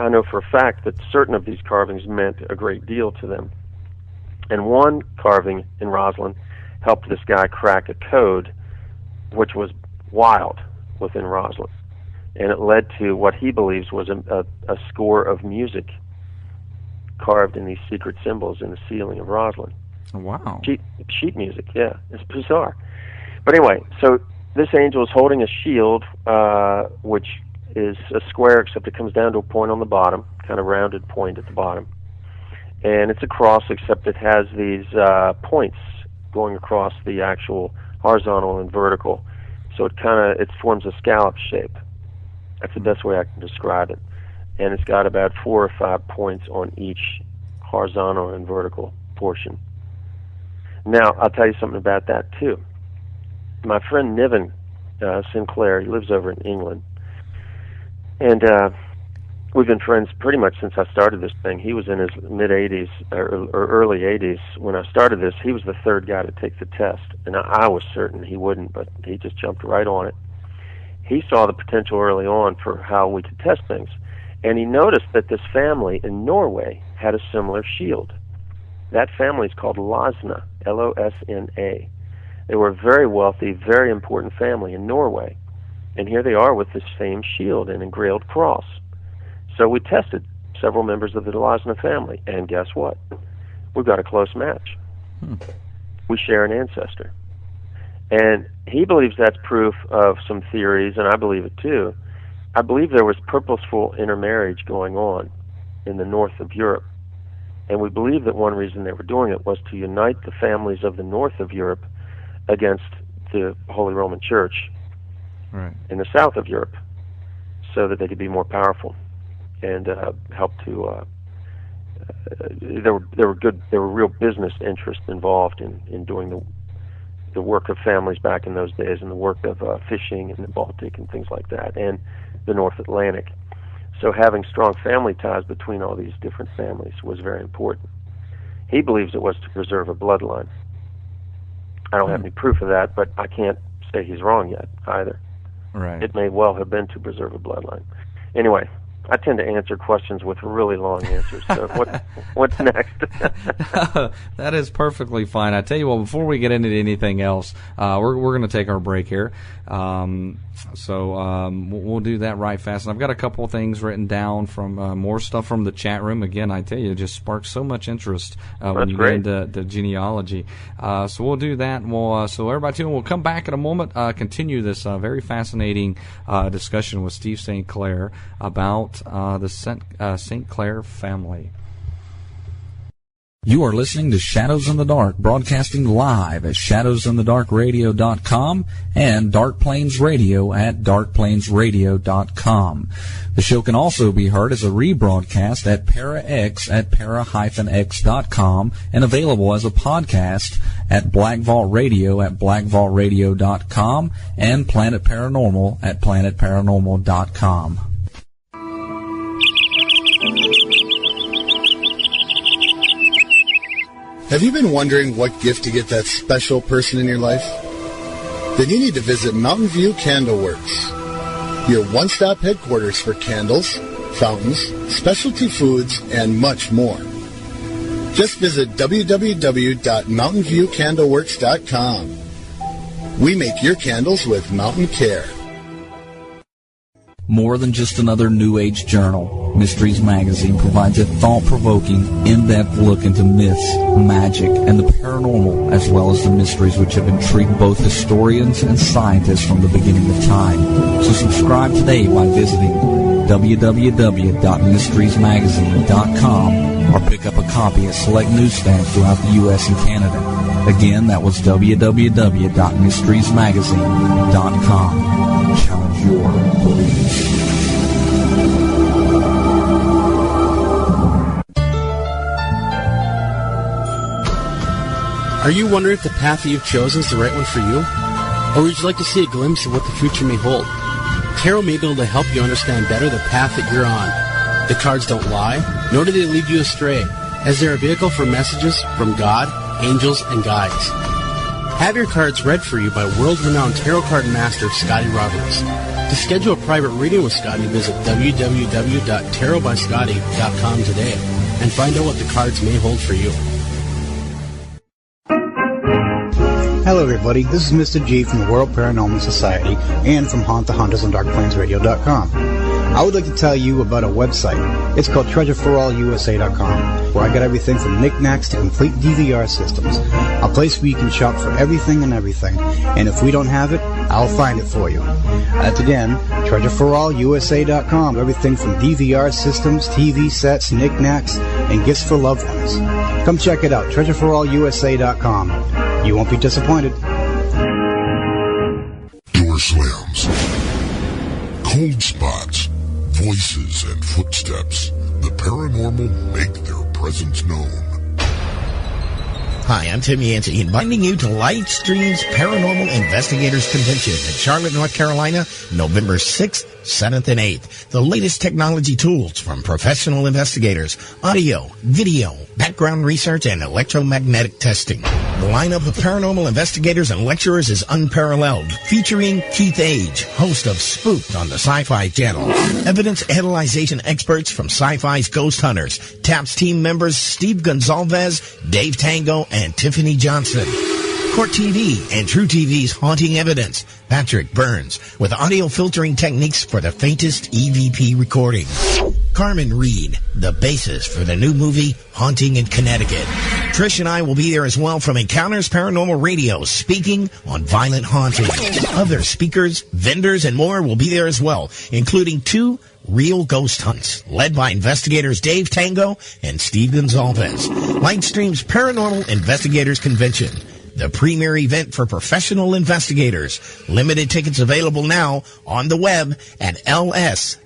I know for a fact that certain of these carvings meant a great deal to them. And one carving in Roslyn helped this guy crack a code which was wild within Roslyn. And it led to what he believes was a score of music carved in these secret symbols in the ceiling of Roslyn. Wow. Sheet music, yeah. It's bizarre. But anyway, so this angel is holding a shield, which is a square, except it comes down to a point on the bottom, kind of rounded point at the bottom. And it's a cross, except it has these points going across the actual horizontal and vertical, so it forms a scallop shape. That's the best way I can describe it. And it's got about 4 or 5 points on each horizontal and vertical portion. Now, I'll tell you something about that too. My friend Niven Sinclair, he lives over in England, and we've been friends pretty much since I started this thing. He was in his mid-80s or early 80s when I started this. He was the third guy to take the test, and I was certain he wouldn't, but he just jumped right on it. He saw the potential early on for how we could test things, and he noticed that this family in Norway had a similar shield. That family is called Losna, Losna. They were a very wealthy, very important family in Norway, and here they are with this same shield and engraved cross. So we tested several members of the Losna family, and guess what? We've got a close match. We share an ancestor. And he believes that's proof of some theories, and I believe it too. I believe there was purposeful intermarriage going on in the north of Europe. And we believe that one reason they were doing it was to unite the families of the north of Europe against the Holy Roman Church in the south of Europe, so that they could be more powerful and help to. There were real business interests involved in doing the work of families back in those days, and the work of fishing in the Baltic and things like that, and the North Atlantic. So having strong family ties between all these different families was very important. He believes it was to preserve a bloodline. I don't have any proof of that, but I can't say he's wrong yet either. Right. It may well have been to preserve a bloodline. Anyway, I tend to answer questions with really long answers. So what's next? That is perfectly fine. I tell you what, before we get into anything else, we're going to take our break here. So we'll do that right fast. And I've got a couple of things written down from more stuff from the chat room. Again, I tell you, it just sparks so much interest when you get into the genealogy. So we'll do that. And so everybody tune in. We'll come back in a moment, continue this very fascinating discussion with Steve St. Clair about the St. Clair family. You are listening to Shadows in the Dark, broadcasting live at shadowsinthedarkradio.com and Dark Plains Radio at darkplainsradio.com. The show can also be heard as a rebroadcast at ParaX at para-x.com and available as a podcast at Black Vault Radio at blackvaultradio.com and Planet Paranormal at planetparanormal.com. Have you been wondering what gift to get that special person in your life? Then you need to visit Mountain View Candle Works, your one-stop headquarters for candles, fountains, specialty foods, and much more. Just visit www.mountainviewcandleworks.com. We make your candles with Mountain Care. More than just another New Age journal, Mysteries Magazine provides a thought-provoking, in-depth look into myths, magic, and the paranormal, as well as the mysteries which have intrigued both historians and scientists from the beginning of time. So subscribe today by visiting www.mysteriesmagazine.com or pick up a copy at select newsstands throughout the U.S. and Canada. Again, that was www.mysteriesmagazine.com. Challenge your beliefs. Are you wondering if the path that you've chosen is the right one for you? Or would you like to see a glimpse of what the future may hold? Tarot may be able to help you understand better the path that you're on. The cards don't lie, nor do they lead you astray, as they're a vehicle for messages from God, angels, and guides. Have your cards read for you by world-renowned tarot card master Scotty Roberts. To schedule a private reading with Scotty, visit www.tarotbyscotty.com today and find out what the cards may hold for you. Hello everybody, this is Mr. G from the World Paranormal Society and from Haunt the Hunters on DarkPlainsRadio.com. I would like to tell you about a website. It's called TreasureForAllUSA.com, where I got everything from knickknacks to complete DVR systems. A place where you can shop for everything and everything, and if we don't have it, I'll find it for you. That's again, TreasureForAllUSA.com, everything from DVR systems, TV sets, knickknacks, and gifts for loved ones. Come check it out, TreasureForAllUSA.com. You won't be disappointed. Door slams, cold spots, voices and footsteps. The paranormal make their presence known. Hi, I'm Tim Yancey, inviting you to Lightstream's Paranormal Investigators Convention in Charlotte, North Carolina, November 6th, 7th, and 8th. The latest technology tools from professional investigators, audio, video, background research, and electromagnetic testing. The lineup of paranormal investigators and lecturers is unparalleled, featuring Keith Age, host of Spooked on the Sci-Fi Channel, evidence analyzation experts from Sci-Fi's Ghost Hunters, TAPS team members Steve Gonzalez, Dave Tango, and Tiffany Johnson. Court TV and True TV's Haunting Evidence, Patrick Burns, with audio filtering techniques for the faintest EVP recording. Carmen Reed, the basis for the new movie Haunting in Connecticut. Trish and I will be there as well from Encounters Paranormal Radio, speaking on violent haunting. Other speakers, vendors, and more will be there as well, including 2 real ghost hunts, led by investigators Dave Tango and Steve Gonzalez. Lightstream's Paranormal Investigators Convention, the premier event for professional investigators. Limited tickets available now on the web at ls-pic.org.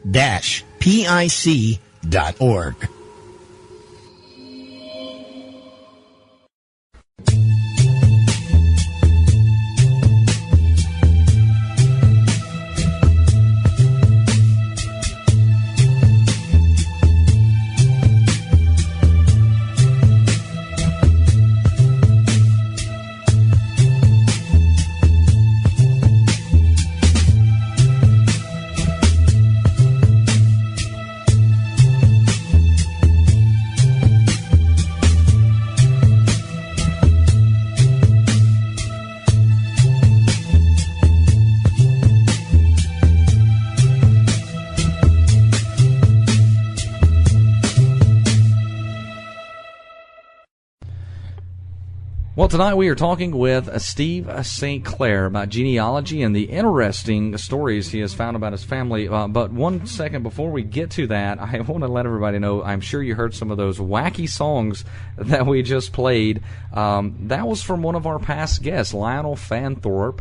Well, tonight we are talking with Steve St. Clair about genealogy and the interesting stories he has found about his family. But 1 second before we get to that, I want to let everybody know, I'm sure you heard some of those wacky songs that we just played. That was from one of our past guests, Lionel Fanthorpe.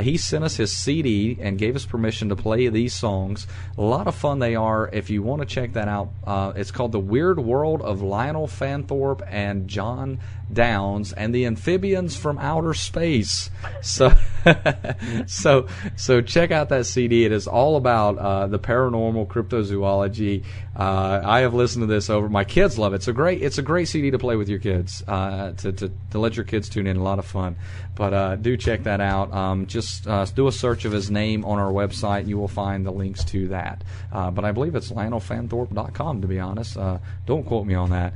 He sent us his CD and gave us permission to play these songs. A lot of fun they are. If you want to check that out, it's called The Weird World of Lionel Fanthorpe and John Downs and the Amphibians from Outer Space. So check out that CD. It is all about the paranormal, cryptozoology. I have listened to this over. My kids love it. It's a great CD to play with your kids. To let your kids tune in. A lot of fun. But do check that out. Just do a search of his name on our website. You will find the links to that. But I believe it's LionelFanthorpe.com, to be honest. Don't quote me on that.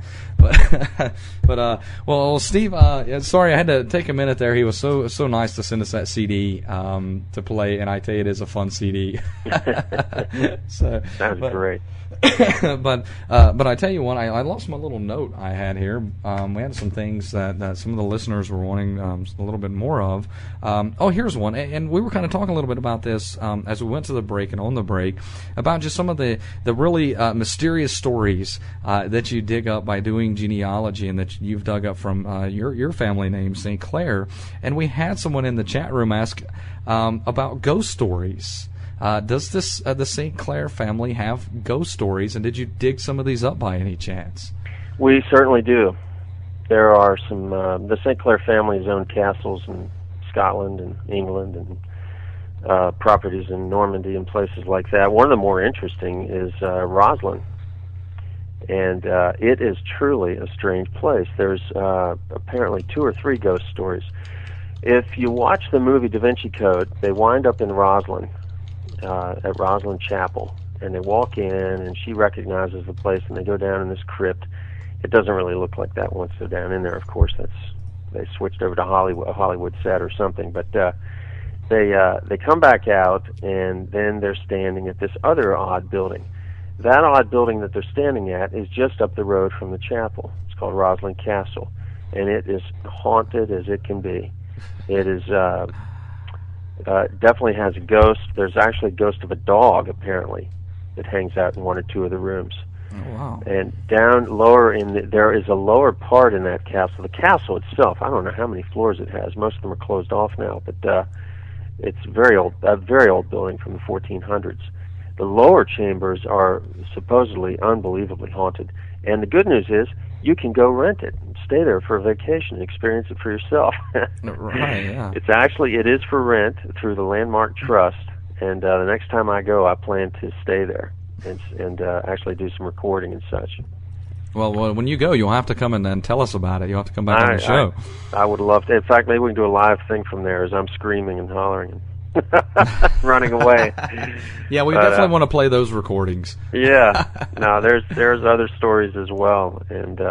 Well, Steve, sorry I had to take a minute there. He was so nice to send us that CD to play, and I tell you, it is a fun CD. Sounds great. But I tell you what, I lost my little note I had here. We had some things that some of the listeners were wanting a little bit more of. Here's one, and we were kind of talking a little bit about this as we went to the break and on the break about just some of the really mysterious stories that you dig up by doing genealogy and that you've dug up from your family name, St. Clair. And we had someone in the chat room ask about ghost stories. Does the St. Clair family have ghost stories, and did you dig some of these up by any chance? We certainly do. There are some, the St. Clair family's owned castles in Scotland and England and properties in Normandy and places like that. One of the more interesting is Roslin, and it is truly a strange place. There's apparently 2 or 3 ghost stories. If you watch the movie Da Vinci Code, they wind up in Roslin, at Roslin Chapel, and they walk in, and she recognizes the place, and they go down in this crypt. It doesn't really look like that once they're down in there. Of course, they switched over to a Hollywood set or something. But they come back out, and then they're standing at this other odd building. That odd building that they're standing at is just up the road from the chapel. It's called Roslin Castle, and it is haunted as it can be. It is definitely has a ghost. There's actually a ghost of a dog, apparently, that hangs out in 1 or 2 of the rooms. Oh, wow. And down lower there is a lower part in that castle. The castle itself, I don't know how many floors it has. Most of them are closed off now, but it's a very old building from the 1400s. The lower chambers are supposedly unbelievably haunted. And the good news is you can go rent it, stay there for a vacation, and experience it for yourself. Right, yeah. It is for rent through the Landmark Trust, and the next time I go, I plan to stay there and actually do some recording and such. Well, when you go, you'll have to come and tell us about it. You'll have to come back on the show. I would love to. In fact, maybe we can do a live thing from there as I'm screaming and hollering and running away. Yeah, we definitely want to play those recordings. Yeah. No, there's other stories as well, and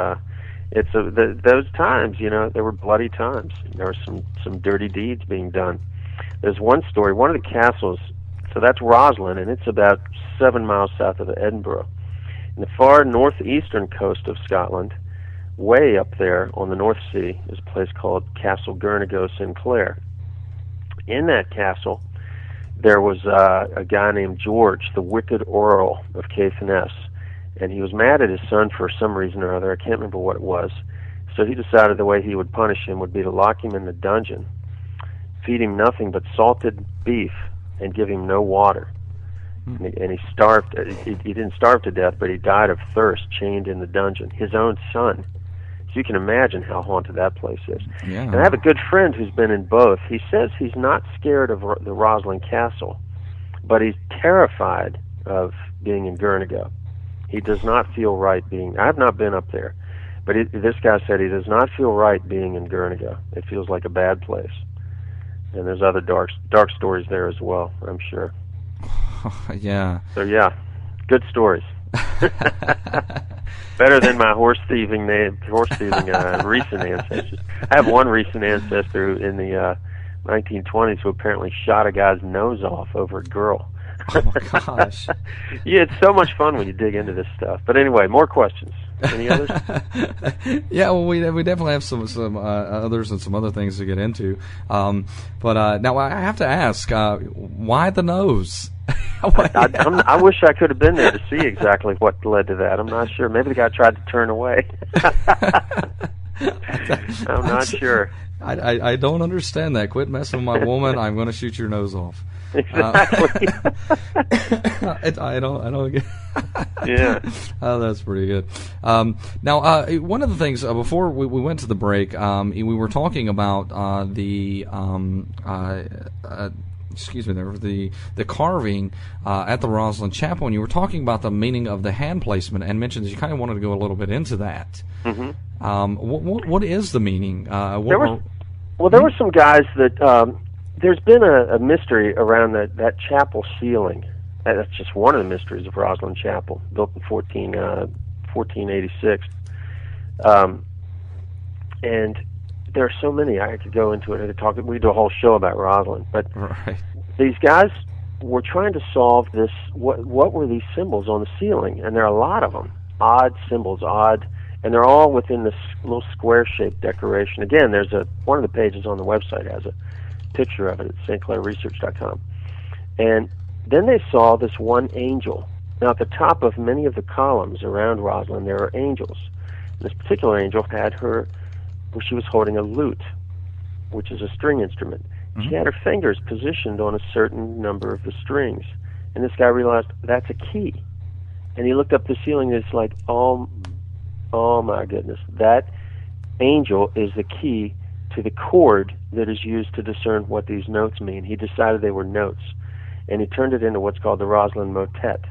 it's those times, there were bloody times. There were some dirty deeds being done. There's one story, one of the castles, so that's Roslin, and it's about 7 miles south of Edinburgh. In the far northeastern coast of Scotland, way up there on the North Sea, is a place called Castle Gurnago Sinclair. In that castle, there was a guy named George, the Wicked Earl of Caithness, and he was mad at his son for some reason or other. I can't remember what it was. So he decided the way he would punish him would be to lock him in the dungeon, feed him nothing but salted beef, and give him no water. And he starved. He didn't starve to death, but he died of thirst, chained in the dungeon. His own son. So you can imagine how haunted that place is. Yeah. And I have a good friend who's been in both. He says he's not scared of the Roslin Castle, but he's terrified of being in Gurnago. He does not feel right being. I've not been up there, but this guy said he does not feel right being in Gurnago. It feels like a bad place. And there's other dark stories there as well, I'm sure. Yeah. So yeah, good stories. Better than my horse thieving recent ancestors. I have one recent ancestor in the 1920s who apparently shot a guy's nose off over a girl. Oh my gosh. Yeah, it's so much fun when you dig into this stuff. But anyway, more questions. Any others? Yeah, well, we definitely have some others and some other things to get into. But now I have to ask, why the nose? I wish I could have been there to see exactly what led to that. I'm not sure. Maybe the guy tried to turn away. I'm not sure. I don't understand that. Quit messing with my woman. I'm going to shoot your nose off. Exactly. I don't get. Yeah. Oh, that's pretty good. Now, one of the things before we went to the break, we were talking about excuse me, there was the carving at the Roslyn Chapel, and you were talking about the meaning of the hand placement, and mentioned that you kind of wanted to go a little bit into that. Mm-hmm. What is the meaning? There were some guys that. There's been a mystery around that chapel ceiling. That's just one of the mysteries of Roslyn Chapel, built in 1486. And there are so many. I could go into it and talk. We do a whole show about Roslyn, but right. These guys were trying to solve this. What were these symbols on the ceiling? And there are a lot of them. Odd symbols, and they're all within this little square-shaped decoration. Again, there's one of the pages on the website has a picture of it at stclairresearch.com. And then they saw this one angel. Now, at the top of many of the columns around Roslyn, there are angels. And this particular angel had she was holding a lute, which is a string instrument. Mm-hmm. She had her fingers positioned on a certain number of the strings. And this guy realized that's a key. And he looked up the ceiling, and it's like, oh my goodness, that angel is the key to the chord that is used to discern what these notes mean. He decided they were notes, and he turned it into what's called the Roslyn Motet.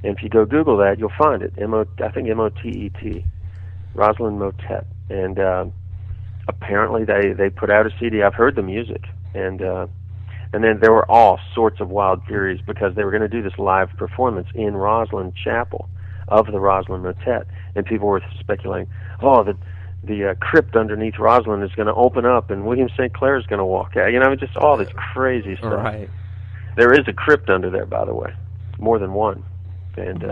And if you go Google that, you'll find it. I think M-O-T-E-T, Roslyn Motet. And apparently they put out a CD. I've heard the music, and then there were all sorts of wild theories because they were going to do this live performance in Roslyn Chapel of the Roslyn Motet, and people were speculating, the crypt underneath Roslyn is going to open up, and William St. Clair is going to walk out. Just all this crazy stuff. Right. There is a crypt under there, by the way, more than one. And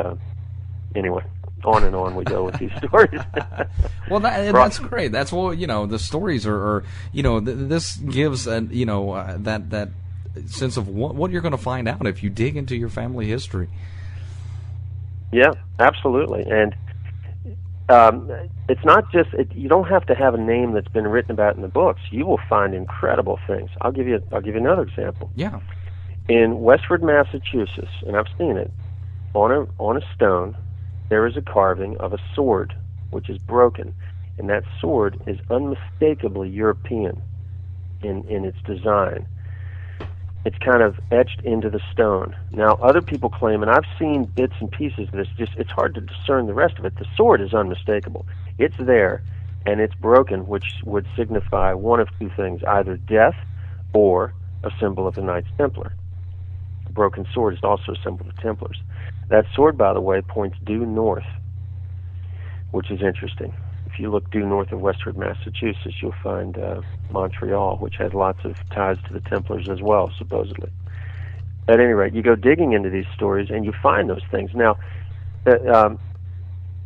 anyway, on and on we go with these stories. Well, that's great. That's the stories are this gives that sense of what you're going to find out if you dig into your family history. Yeah, absolutely. And it's not just you don't have to have a name that's been written about in the books. You will find incredible things. I'll give you another example. Yeah. In Westford, Massachusetts, and I've seen it, on a stone, there is a carving of a sword which is broken, and that sword is unmistakably European in its design. It's kind of etched into the stone. Now, other people claim, and I've seen bits and pieces of this, it's hard to discern the rest of it. The sword is unmistakable. It's there, and it's broken, which would signify one of two things, either death or a symbol of the Knights Templar. The broken sword is also a symbol of the Templars. That sword, by the way, points due north, which is interesting. If you look due north of Westford, Massachusetts, you'll find Montreal, which has lots of ties to the Templars as well, supposedly. At any rate, you go digging into these stories, and you find those things. Now,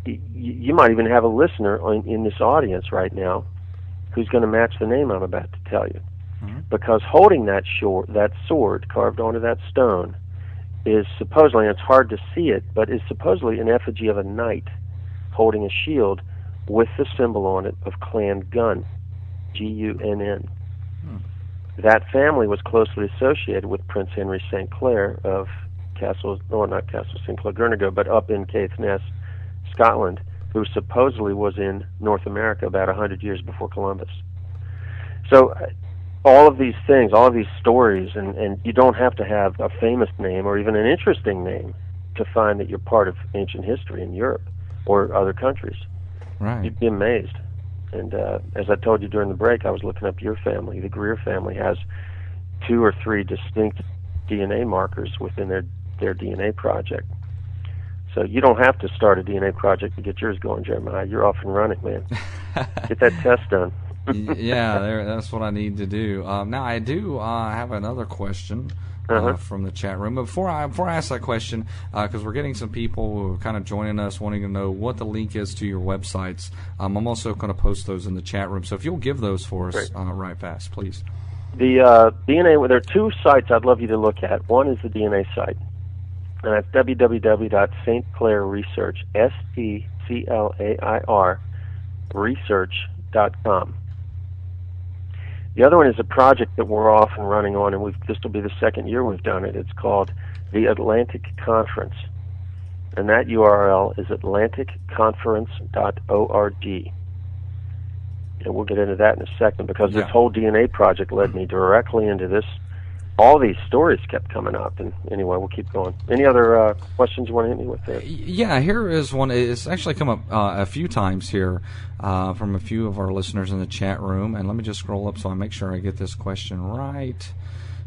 you might even have a listener in this audience right now who's going to match the name I'm about to tell you. Mm-hmm. Because holding that sword carved onto that stone is supposedly, and it's hard to see it, but is supposedly an effigy of a knight holding a shield with the symbol on it of Clan Gunn, G-U-N-N. That family was closely associated with Prince Henry St. Clair of St. Clair, but up in Caithness, Scotland, who supposedly was in North America about 100 years before Columbus. So all of these things, all of these stories, and you don't have to have a famous name or even an interesting name to find that you're part of ancient history in Europe or other countries. Right. You'd be amazed. And as I told you during the break, I was looking up your family. The Greer family has 2 or 3 distinct DNA markers within their DNA project. So you don't have to start a DNA project to get yours going, Jeremiah. You're off and running, man. Get that test done. That's what I need to do. Now, I do have another question from the chat room. But before I ask that question, because we're getting some people who are kind of joining us wanting to know what the link is to your websites, I'm also going to post those in the chat room. So if you'll give those for us right fast, please. The DNA, there are two sites I'd love you to look at. One is the DNA site, and that's www.stclairresearch, STCLAIR, research.com. The other one is a project that we're off and running on, and this will be the second year we've done it. It's called the Atlantic Conference, and that URL is atlanticconference.org. And we'll get into that in a second, because this whole DNA project led me directly into this. All these stories kept coming up, and anyway, we'll keep going. Any other questions you want to hit me with there? Yeah, here is one. It's actually come up a few times here from a few of our listeners in the chat room, and let me just scroll up so I make sure I get this question right.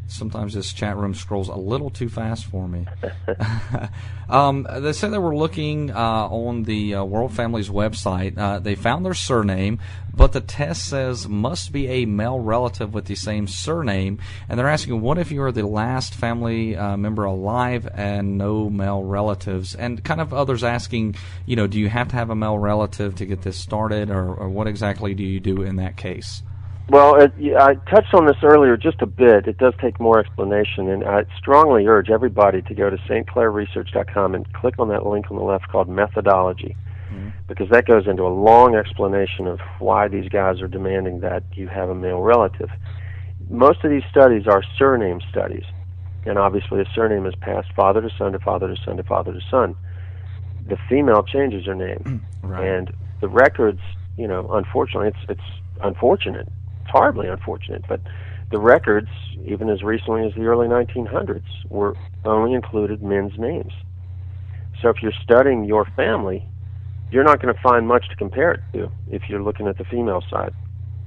Sometimes this chat room scrolls a little too fast for me. They said they were looking on the World Family's website. They found their surname, but the test says must be a male relative with the same surname. And they're asking, what if you are the last family member alive and no male relatives? And kind of others asking, do you have to have a male relative to get this started, or what exactly do you do in that case? Well, I touched on this earlier just a bit. It does take more explanation, and I strongly urge everybody to go to stclairresearch.com and click on that link on the left called Methodology, because that goes into a long explanation of why these guys are demanding that you have a male relative. Most of these studies are surname studies, and obviously a surname is passed father to son to father to son to father to son. The female changes her name, and the records, unfortunately, it's unfortunate. It's horribly unfortunate, but the records, even as recently as the early 1900s, were only included men's names. So if you're studying your family, you're not going to find much to compare it to if you're looking at the female side.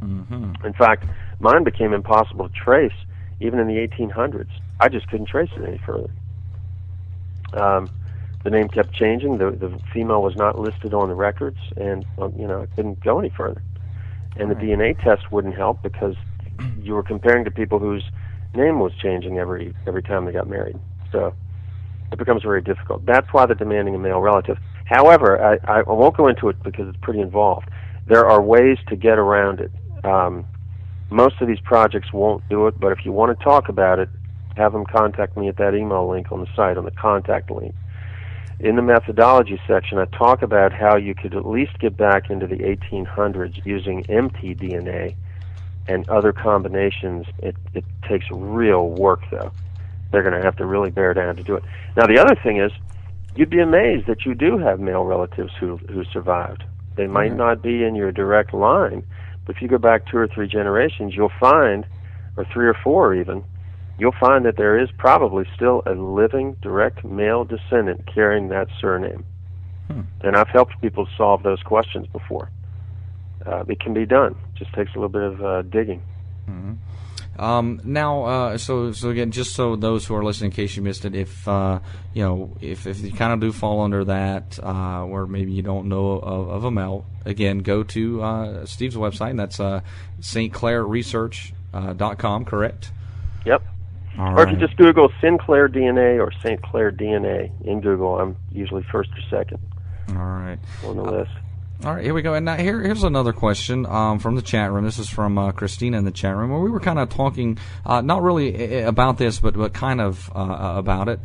In fact, mine became impossible to trace even in the 1800s. I just couldn't trace it any further. The name kept changing. The female was not listed on the records, and I couldn't go any further. And the DNA test wouldn't help, because you were comparing to people whose name was changing every time they got married. So it becomes very difficult. That's why they're demanding a male relative. However, I won't go into it because it's pretty involved. There are ways to get around it. Most of these projects won't do it, but if you want to talk about it, have them contact me at that email link on the site, on the contact link. In the methodology section, I talk about how you could at least get back into the 1800s using mtDNA and other combinations. It takes real work, though. They're going to have to really bear down to do it. Now, the other thing is, you'd be amazed that you do have male relatives who survived. They might not be in your direct line, but if you go back 2 or 3 generations, you'll find, or 3 or 4 even, you'll find that there is probably still a living, direct male descendant carrying that surname. And I've helped people solve those questions before. It can be done. It just takes a little bit of digging. Now, so again, just so those who are listening, in case you missed it, if you kind of do fall under that, where maybe you don't know of a male, again, go to Steve's website, and that's stclairresearch.com, correct? Yep. Or if you just Google Sinclair DNA or St. Clair DNA in Google, I'm usually first or second. All right. On the list. All right, here we go. And now here's another question from the chat room. This is from Christina in the chat room, where we were kind of talking, not really about this, but kind of about it.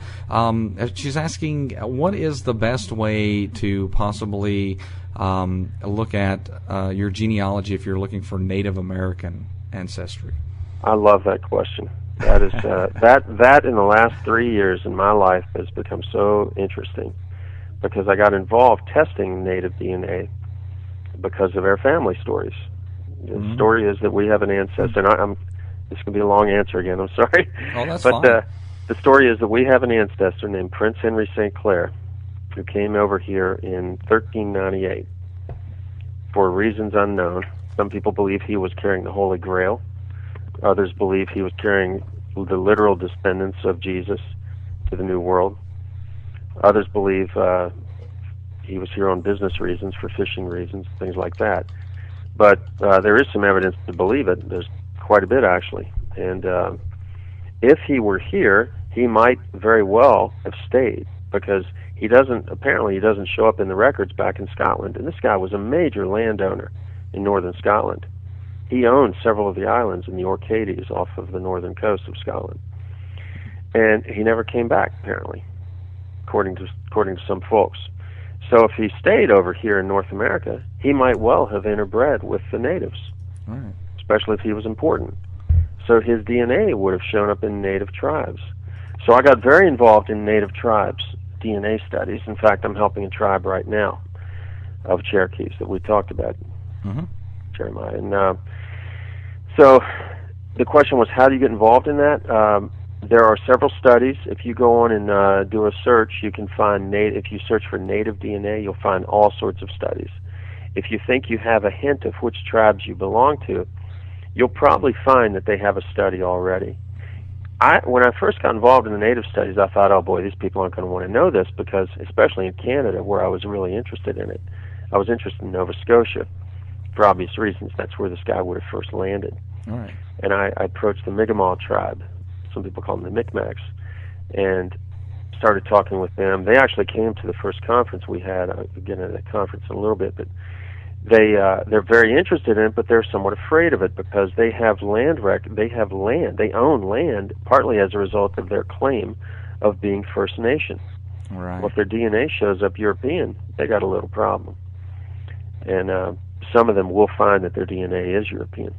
She's asking, what is the best way to possibly look at your genealogy if you're looking for Native American ancestry? I love that question. That is that in the last 3 years in my life has become so interesting, because I got involved testing native DNA because of our family stories. The story is that we have an ancestor, and this is going to be a long answer again, I'm sorry. Oh, that's fine. But the story is that we have an ancestor named Prince Henry St. Clair, who came over here in 1398 for reasons unknown. Some people believe he was carrying the Holy Grail. Others believe he was carrying the literal descendants of Jesus to the New World. Others believe he was here on business reasons, for fishing reasons, things like that. But there is some evidence to believe it. There's quite a bit, actually. And if he were here, he might very well have stayed, because he doesn't show up in the records back in Scotland. And this guy was a major landowner in northern Scotland. He owned several of the islands in the Orcades off of the northern coast of Scotland. And he never came back, apparently, according to some folks. So if he stayed over here in North America, he might well have interbred with the natives, Right. especially if he was important. So his DNA would have shown up in native tribes. So I got very involved in native tribes DNA studies. In fact, I'm helping a tribe right now of Cherokees that we talked about, Jeremiah. And so the question was, how do you get involved in that? There are several studies. If you go on and do a search, you can find if you search for native DNA, you'll find all sorts of studies. If you think you have a hint of which tribes you belong to, you'll probably find that they have a study already. When I first got involved in the native studies, I thought, oh boy, these people aren't going to want to know this, because especially in Canada, where I was really interested in it. I was interested in Nova Scotia for obvious reasons. That's where this guy would have first landed. All right. And I approached the Mi'kmaq tribe. Some people call them the Micmacs, and started talking with them. They actually came to the first conference we had. I'll get into that conference in a little bit, but they're very interested in it, but they're somewhat afraid of it, because they have land. They own land, partly as a result of their claim of being First Nation. Right. Well, if their DNA shows up European, they got a little problem. And some of them will find that their DNA is European.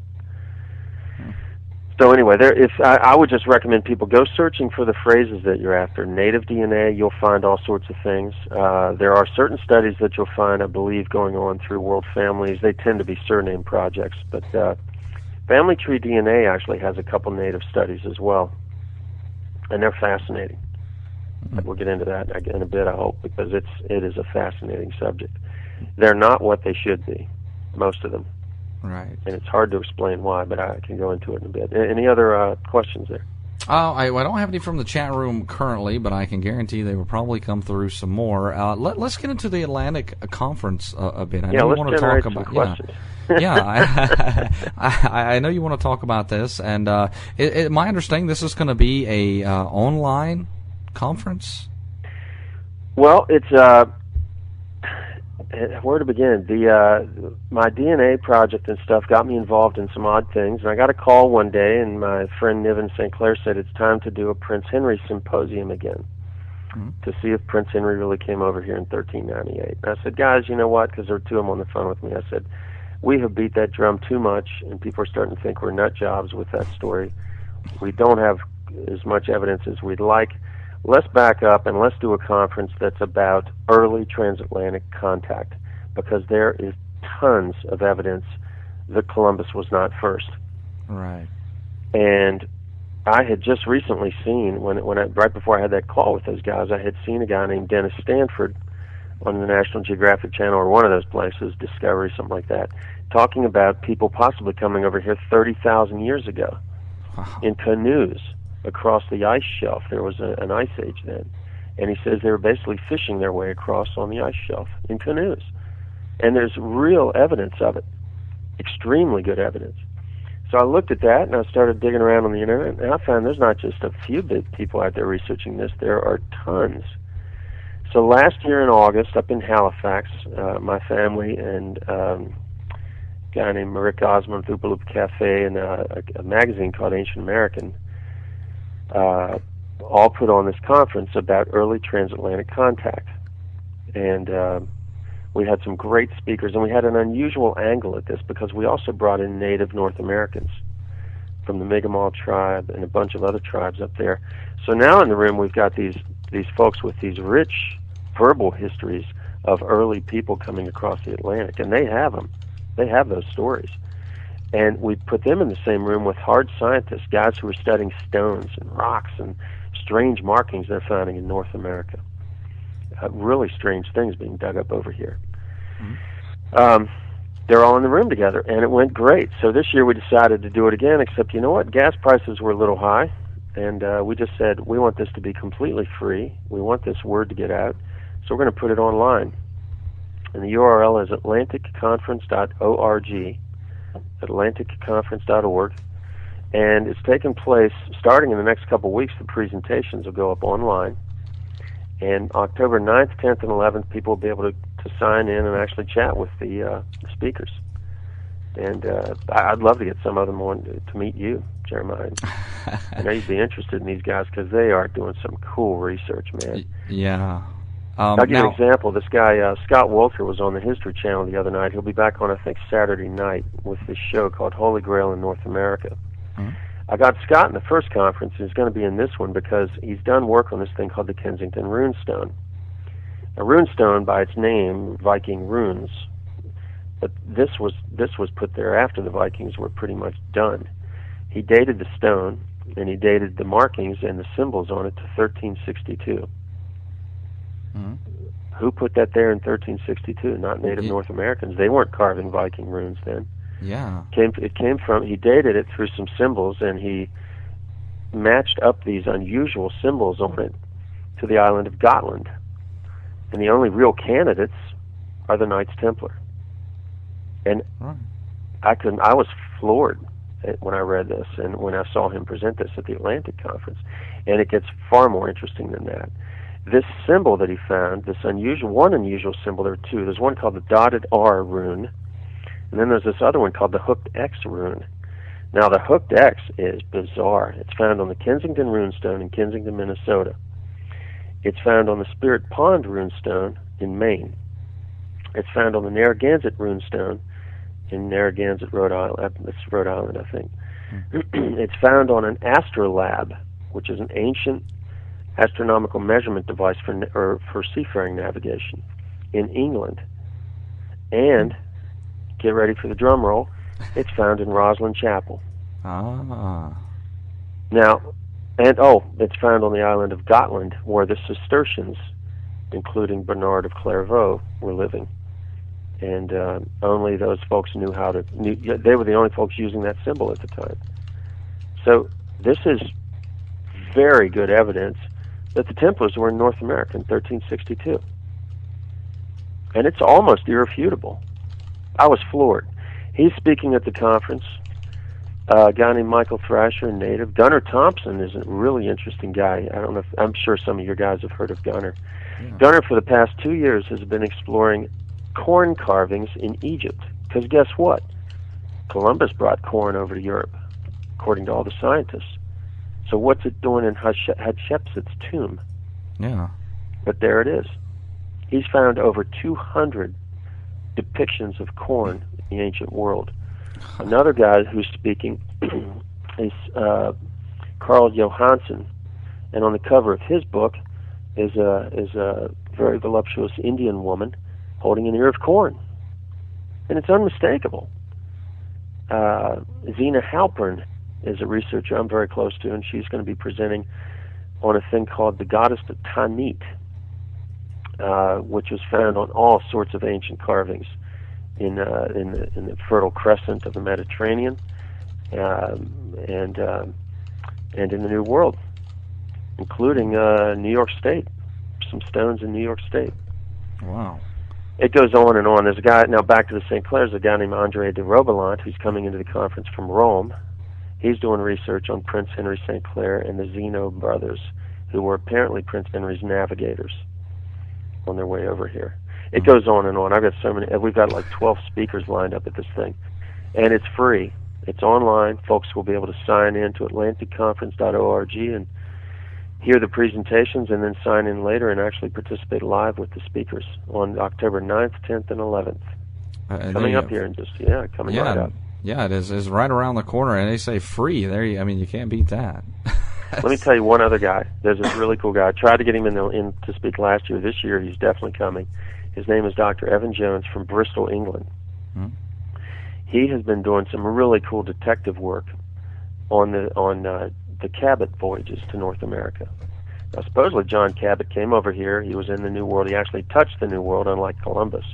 So anyway, I would just recommend people go searching for the phrases that you're after. Native DNA, you'll find all sorts of things. There are certain studies that you'll find, I believe, going on through World Families. They tend to be surname projects, but Family Tree DNA actually has a couple native studies as well, and they're fascinating. We'll get into that in a bit, I hope, because it is a fascinating subject. They're not what they should be, most of them. Right. And it's hard to explain why, but I can go into it in a bit. Any other questions there? I don't have any from the chat room currently, but I can guarantee they will probably come through some more. Let's get into the Atlantic Conference a bit. I know you want to talk about questions. I know you want to talk about this, and my understanding, this is going to be a online conference. Well, it's where to begin? My DNA project and stuff got me involved in some odd things, and I got a call one day, and my friend Niven St. Clair said it's time to do a Prince Henry symposium again, to see if Prince Henry really came over here in 1398. And I said, guys, you know what? Because there were two of them on the phone with me. I said, we have beat that drum too much, and people are starting to think we're nut jobs with that story. We don't have as much evidence as we'd like. Let's back up and let's do a conference that's about early transatlantic contact, because there is tons of evidence that Columbus was not first. Right. And I had just recently seen, right before I had that call with those guys, I had seen a guy named Dennis Stanford on the National Geographic Channel, or one of those places, Discovery, something like that, talking about people possibly coming over here 30,000 years ago in canoes across the ice shelf. There was an ice age then, and he says they were basically fishing their way across on the ice shelf in canoes, and there's real evidence of it, extremely good evidence. So I looked at that, and I started digging around on the internet, and I found there's not just a few big people out there researching this, there are tons. So last year in August, up in Halifax, my family and a guy named Rick Osmond, Oopaloop Cafe, and a magazine called Ancient American, all put on this conference about early transatlantic contact. And we had some great speakers, and we had an unusual angle at this, because we also brought in native North Americans from the Mi'kmaq tribe and a bunch of other tribes up there. So now in the room we've got these folks with these rich verbal histories of early people coming across the Atlantic, and they have them. They have those stories. And we put them in the same room with hard scientists, guys who are studying stones and rocks and strange markings they're finding in North America. Really strange things being dug up over here. They're all in the room together, and it went great. So this year we decided to do it again, except you know what? Gas prices were a little high, and we just said we want this to be completely free. We want this word to get out, so we're going to put it online. And the URL is atlanticconference.org. atlanticconference.org. And it's taking place starting in the next couple of weeks. The presentations will go up online. And October 9th, 10th, and 11th, people will be able to sign in and actually chat with the speakers. And I'd love to get some of them on to meet you, Jeremiah. I know you'd be interested in these guys because they are doing some cool research, man. Yeah. I'll give you an example. This guy, Scott Wolter, was on the History Channel the other night. He'll be back on, I think, Saturday night with this show called Holy Grail in North America. Mm-hmm. I got Scott in the first conference, and he's going to be in this one because he's done work on this thing called the Kensington Runestone. A runestone, by its name, Viking runes, but this was put there after the Vikings were pretty much done. He dated the stone, and he dated the markings and the symbols on it to 1362. Mm-hmm. Who put that there in 1362? Not Native North Americans. They weren't carving Viking runes then. Yeah. It came from, he dated it through some symbols, and he matched up these unusual symbols on it to the island of Gotland. And the only real candidates are the Knights Templar. And I was floored when I read this and when I saw him present this at the Atlantic Conference. And it gets far more interesting than that. This symbol that he found, this unusual symbol, there are two. There's one called the dotted R rune, and then there's this other one called the hooked X rune. Now, the hooked X is bizarre. It's found on the Kensington Runestone in Kensington, Minnesota. It's found on the Spirit Pond Runestone in Maine. It's found on the Narragansett Runestone in Narragansett, Rhode Island. That's Rhode Island, I think. It's found on an astrolabe, which is an ancient astronomical measurement device for seafaring navigation in England. And, get ready for the drum roll, it's found in Roslyn Chapel. Ah. Now, it's found on the island of Gotland, where the Cistercians, including Bernard of Clairvaux, were living. And only those folks they were the only folks using that symbol at the time. So this is very good evidence that the Templars were in North America in 1362. And it's almost irrefutable. I was floored. He's speaking at the conference. A guy named Michael Thrasher, a native. Gunnar Thompson is a really interesting guy. I'm sure some of your guys have heard of Gunnar. Yeah. Gunnar, for the past 2 years, has been exploring corn carvings in Egypt. Because guess what? Columbus brought corn over to Europe, according to all the scientists. So what's it doing in Hatshepsut's tomb? Yeah. But there it is. He's found over 200 depictions of corn in the ancient world. Another guy who's speaking is Carl Johansson, and on the cover of his book is a very voluptuous Indian woman holding an ear of corn, and it's unmistakable. Zena Halpern is a researcher I'm very close to, and she's going to be presenting on a thing called the Goddess of Tanit, which was found on all sorts of ancient carvings in the Fertile Crescent of the Mediterranean, and in the New World, including New York State, some stones in New York State. Wow. It goes on and on. There's a guy, now back to the St. Clair's, a guy named Andre de Robelant, who's coming into the conference from Rome. He's doing research on Prince Henry St. Clair and the Zeno brothers, who were apparently Prince Henry's navigators on their way over here. It goes on and on. I've got so many. We've got like 12 speakers lined up at this thing. And it's free. It's online. Folks will be able to sign in to atlanticconference.org and hear the presentations and then sign in later and actually participate live with the speakers on October 9th, 10th, and 11th. Coming up here and coming right up. Yeah, it is. It's right around the corner, and they say free. You can't beat that. Let me tell you one other guy. There's this really cool guy. I tried to get him in to speak last year. This year, he's definitely coming. His name is Dr. Evan Jones from Bristol, England. Hmm. He has been doing some really cool detective work on the Cabot voyages to North America. Now, supposedly John Cabot came over here. He was in the New World. He actually touched the New World, unlike Columbus.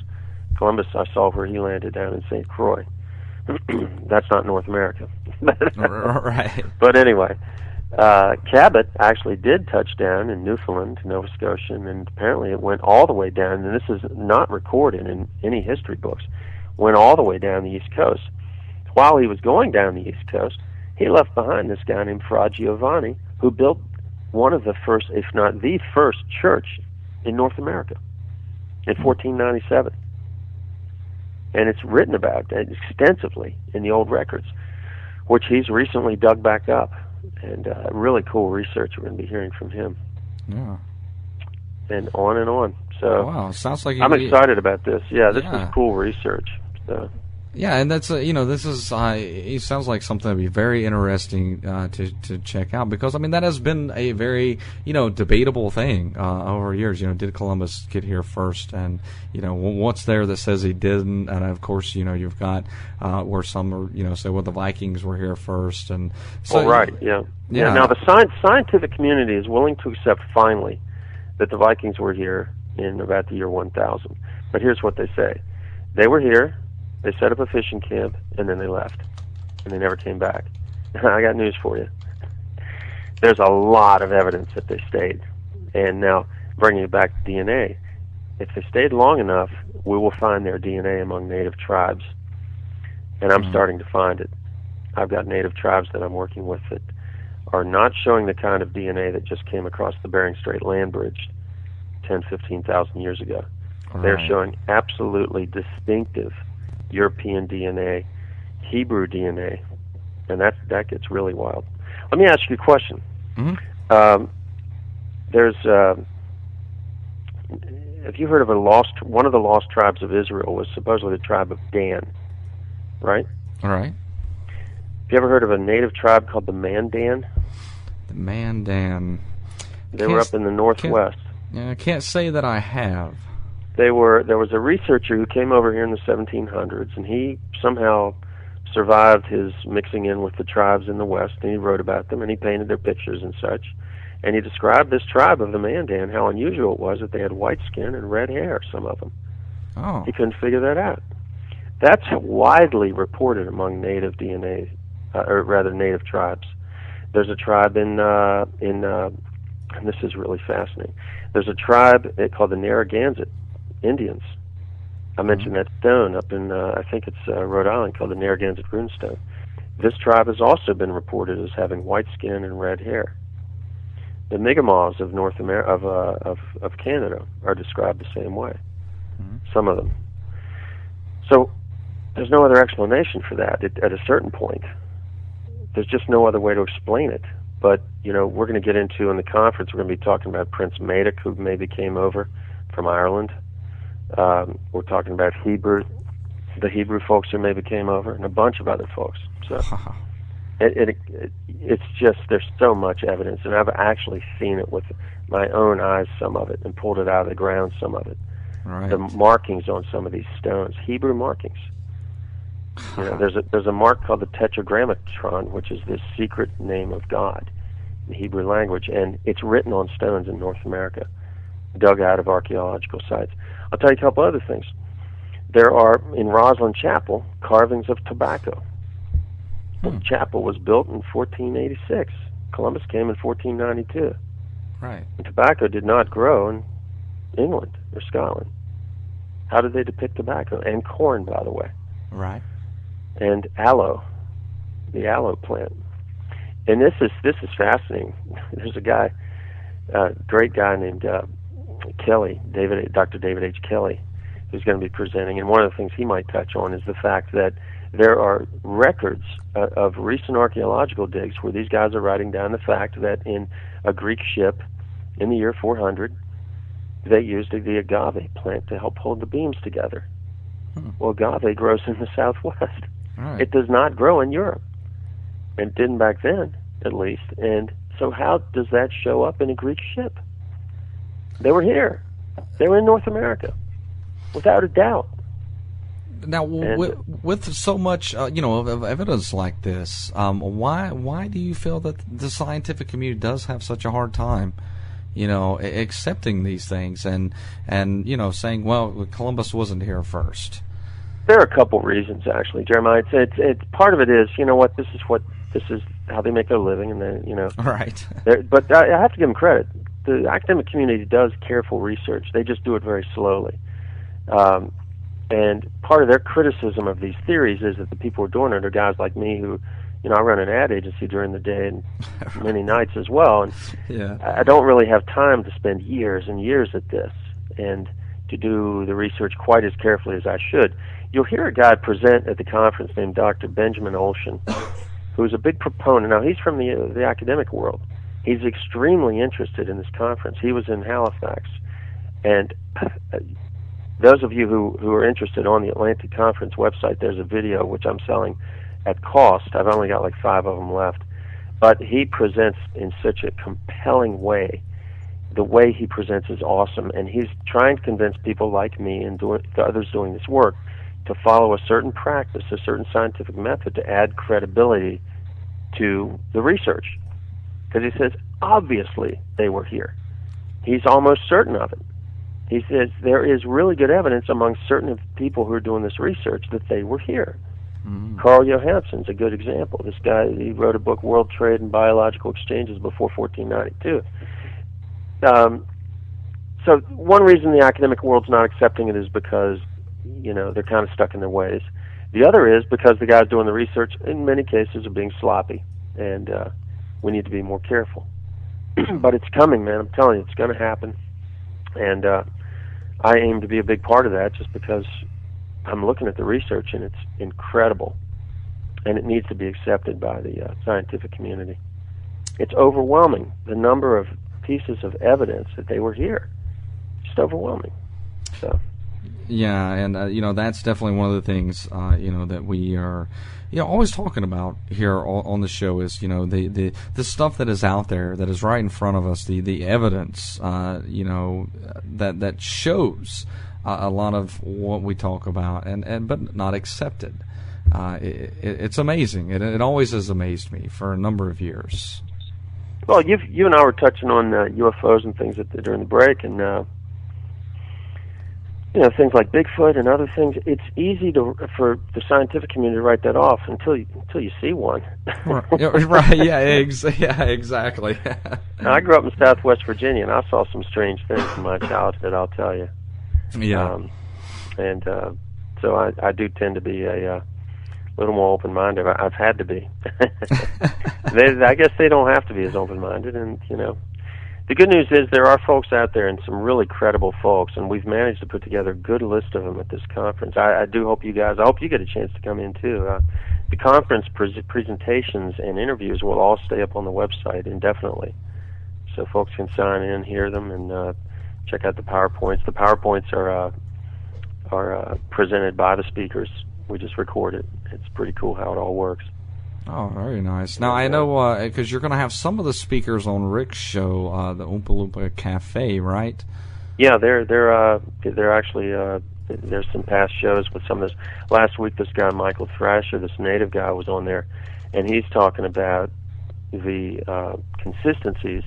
Columbus, I saw where he landed down in St. Croix. That's not North America. Right. But anyway, Cabot actually did touch down in Newfoundland, Nova Scotia, and apparently it went all the way down, and this is not recorded in any history books, went all the way down the East Coast. while he was going down the East Coast, he left behind this guy named Fra Giovanni, who built one of the first, if not the first, church in North America in 1497. And it's written about extensively in the old records, which he's recently dug back up. And really cool research. We're going to be hearing from him. Yeah. And on and on. So wow, sounds like I'm excited about this. Yeah, this is cool research. So. Yeah, and that's this is it sounds like something that'd be very interesting to check out, because I mean that has been a very debatable thing over years. Did Columbus get here first? And what's there that says he didn't? And of course you've got where some are say the Vikings were here first, and so right, yeah. Now the scientific community is willing to accept finally that the Vikings were here in about the year 1000. But here's what they say: they were here. They set up a fishing camp, and then they left. And they never came back. I got news for you. There's a lot of evidence that they stayed. And now, bringing it back to DNA, if they stayed long enough, we will find their DNA among native tribes. And I'm starting to find it. I've got native tribes that I'm working with that are not showing the kind of DNA that just came across the Bering Strait land bridge 10, 15,000 years ago. Right. They're showing absolutely distinctive European DNA, Hebrew DNA, and that gets really wild. Let me ask you a question. Mm-hmm. Have you heard of one of the lost tribes of Israel was supposedly the tribe of Dan, right? All right. Have you ever heard of a native tribe called the Mandan? The Mandan. They were up in the northwest. I can't say that I have. There was a researcher who came over here in the 1700s, and he somehow survived his mixing in with the tribes in the West, and he wrote about them, and he painted their pictures and such. And he described this tribe of the Mandan, how unusual it was that they had white skin and red hair, some of them. Oh. He couldn't figure that out. That's widely reported among native DNA, or rather native tribes. There's a tribe in and this is really fascinating. There's a tribe called the Narragansett Indians. I mentioned that stone up in, I think it's Rhode Island, called the Narragansett Runestone. This tribe has also been reported as having white skin and red hair. The Mi'kmaq of North America, of Canada, are described the same way. Mm-hmm. Some of them. So there's no other explanation for that. At a certain point, there's just no other way to explain it. But we're going to get into in the conference. We're going to be talking about Prince Madoc, who maybe came over from Ireland. We're talking about the Hebrew folks who maybe came over, and a bunch of other folks. So it's just, there's so much evidence, and I've actually seen it with my own eyes, some of it, and pulled it out of the ground, some of it. Right. The markings on some of these stones, Hebrew markings. There's a mark called the Tetragrammaton, which is this secret name of God in the Hebrew language, and it's written on stones in North America, dug out of archaeological sites. I'll tell you a couple other things. There are, in Roslyn Chapel, carvings of tobacco. The chapel was built in 1486. Columbus came in 1492. Right. And tobacco did not grow in England or Scotland. How did they depict tobacco? And corn, by the way. Right. And aloe, the aloe plant. And this is fascinating. There's a guy, great guy named Kelly, Dr. David H. Kelly, who's going to be presenting. And one of the things he might touch on is the fact that there are records of recent archaeological digs where these guys are writing down the fact that in a Greek ship in the year 400, they used the agave plant to help hold the beams together. Well, agave grows in the Southwest. Right. It does not grow in Europe. It didn't back then, at least. And so how does that show up in a Greek ship? They were here. They were in North America, without a doubt. Now, with so much, of evidence like this, why do you feel that the scientific community does have such a hard time, accepting these things and saying, well, Columbus wasn't here first? There are a couple reasons, actually, Jeremiah. It's part of it is, this is how they make their living, and then Right. But I have to give them credit. The academic community does careful research. They just do it very slowly. And part of their criticism of these theories is that the people who are doing it are guys like me who, I run an ad agency during the day and many nights as well, and I don't really have time to spend years and years at this and to do the research quite as carefully as I should. You'll hear a guy present at the conference named Dr. Benjamin Olshan, who's a big proponent. Now, he's from the academic world. He's extremely interested in this conference. He was in Halifax, and those of you who are interested on the Atlantic Conference website, there's a video which I'm selling at cost. I've only got like 5 of them left. But he presents in such a compelling way. The way he presents is awesome, and he's trying to convince people like me and the others doing this work to follow a certain practice, a certain scientific method to add credibility to the research. Because he says, obviously they were here. He's almost certain of it. He says there is really good evidence among certain people who are doing this research that they were here. Mm-hmm. Carl Johansson's a good example. This guy, he wrote a book, World Trade and Biological Exchanges, before 1492. So one reason the academic world's not accepting it is because, they're kind of stuck in their ways. The other is because the guys doing the research, in many cases, are being sloppy, and we need to be more careful. But it's coming, man. I'm telling you, it's going to happen. And I aim to be a big part of that just because I'm looking at the research, and it's incredible. And it needs to be accepted by the scientific community. It's overwhelming, the number of pieces of evidence that they were here. Just overwhelming. So. Yeah, and that's definitely one of the things that we are always talking about here on the show is the stuff that is out there that is right in front of us, the evidence that shows a lot of what we talk about and but not accepted. It's amazing. It always has amazed me for a number of years. Well, you and I were touching on UFOs and things during the break, and things like Bigfoot and other things. It's easy for the scientific community to write that off until you see one. Right? Yeah. Exactly. Now, I grew up in Southwest Virginia, and I saw some strange things in my childhood. I'll tell you. Yeah. So I do tend to be a little more open-minded. I've had to be. I guess they don't have to be as open-minded, and the good news is there are folks out there, and some really credible folks, and we've managed to put together a good list of them at this conference. I do hope you guys, I hope you get a chance to come in too. The conference presentations and interviews will all stay up on the website indefinitely, so folks can sign in, hear them, and check out the PowerPoints. The PowerPoints are presented by the speakers. We just record it. It's pretty cool how it all works. Oh, very nice. Now, I know because you're going to have some of the speakers on Rick's show, the Oompa Loompa Cafe, right? Yeah, they're actually there's some past shows with some of this. Last week, this guy Michael Thrasher, this native guy, was on there, and he's talking about the consistencies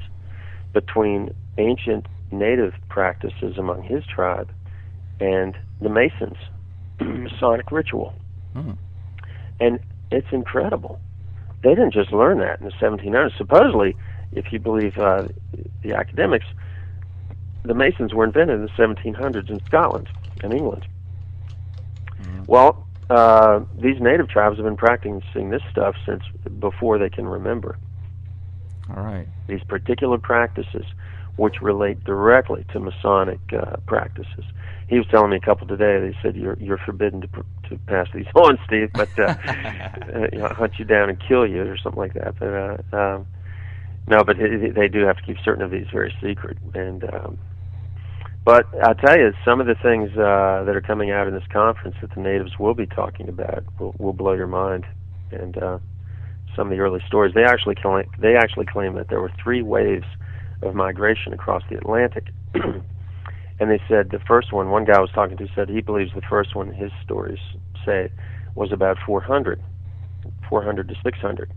between ancient native practices among his tribe and the Masons' Masonic ritual. And it's incredible. They didn't just learn that in the 1700s. Supposedly, if you believe the academics, the Masons were invented in the 1700s in Scotland and England. Well, these native tribes have been practicing this stuff since before they can remember. All right. These particular practices, which relate directly to Masonic practices. He was telling me a couple today. They said you're forbidden to pass these on, Steve, but hunt you down and kill you or something like that. But no, but they do have to keep certain of these very secret. And but I tell you, some of the things that are coming out in this conference that the natives will be talking about will blow your mind. And some of the early stories, they actually claim that there were 3 waves of migration across the Atlantic. And they said the first one guy I was talking to said he believes the first one, his stories say, was about 400 to 600.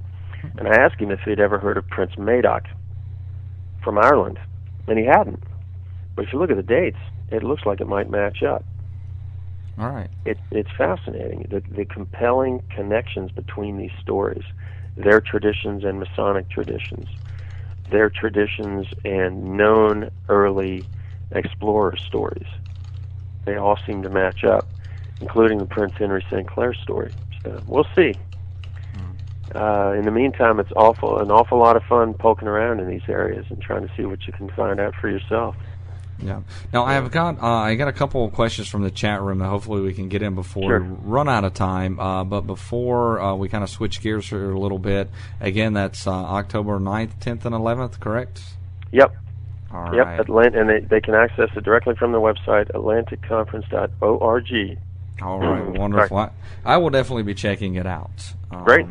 And I asked him if he'd ever heard of Prince Madoc from Ireland, and he hadn't. But if you look at the dates, it looks like it might match up. All right. It's fascinating, the compelling connections between these stories, their traditions and Masonic traditions, their traditions and known early explorer stories. They all seem to match up. including the Prince Henry St. Clair story. So we'll see. In the meantime, it's an awful lot of fun poking around in these areas and trying to see what you can find out for yourself. Yeah. Now I got a couple of questions from the chat room that hopefully we can get in before we run out of time. But before we kind of switch gears here a little bit, again, that's October 9th, 10th, and 11th, correct? Yep. All right. And they can access it directly from the website, atlanticconference.org. All right, wonderful. I will definitely be checking it out. Great.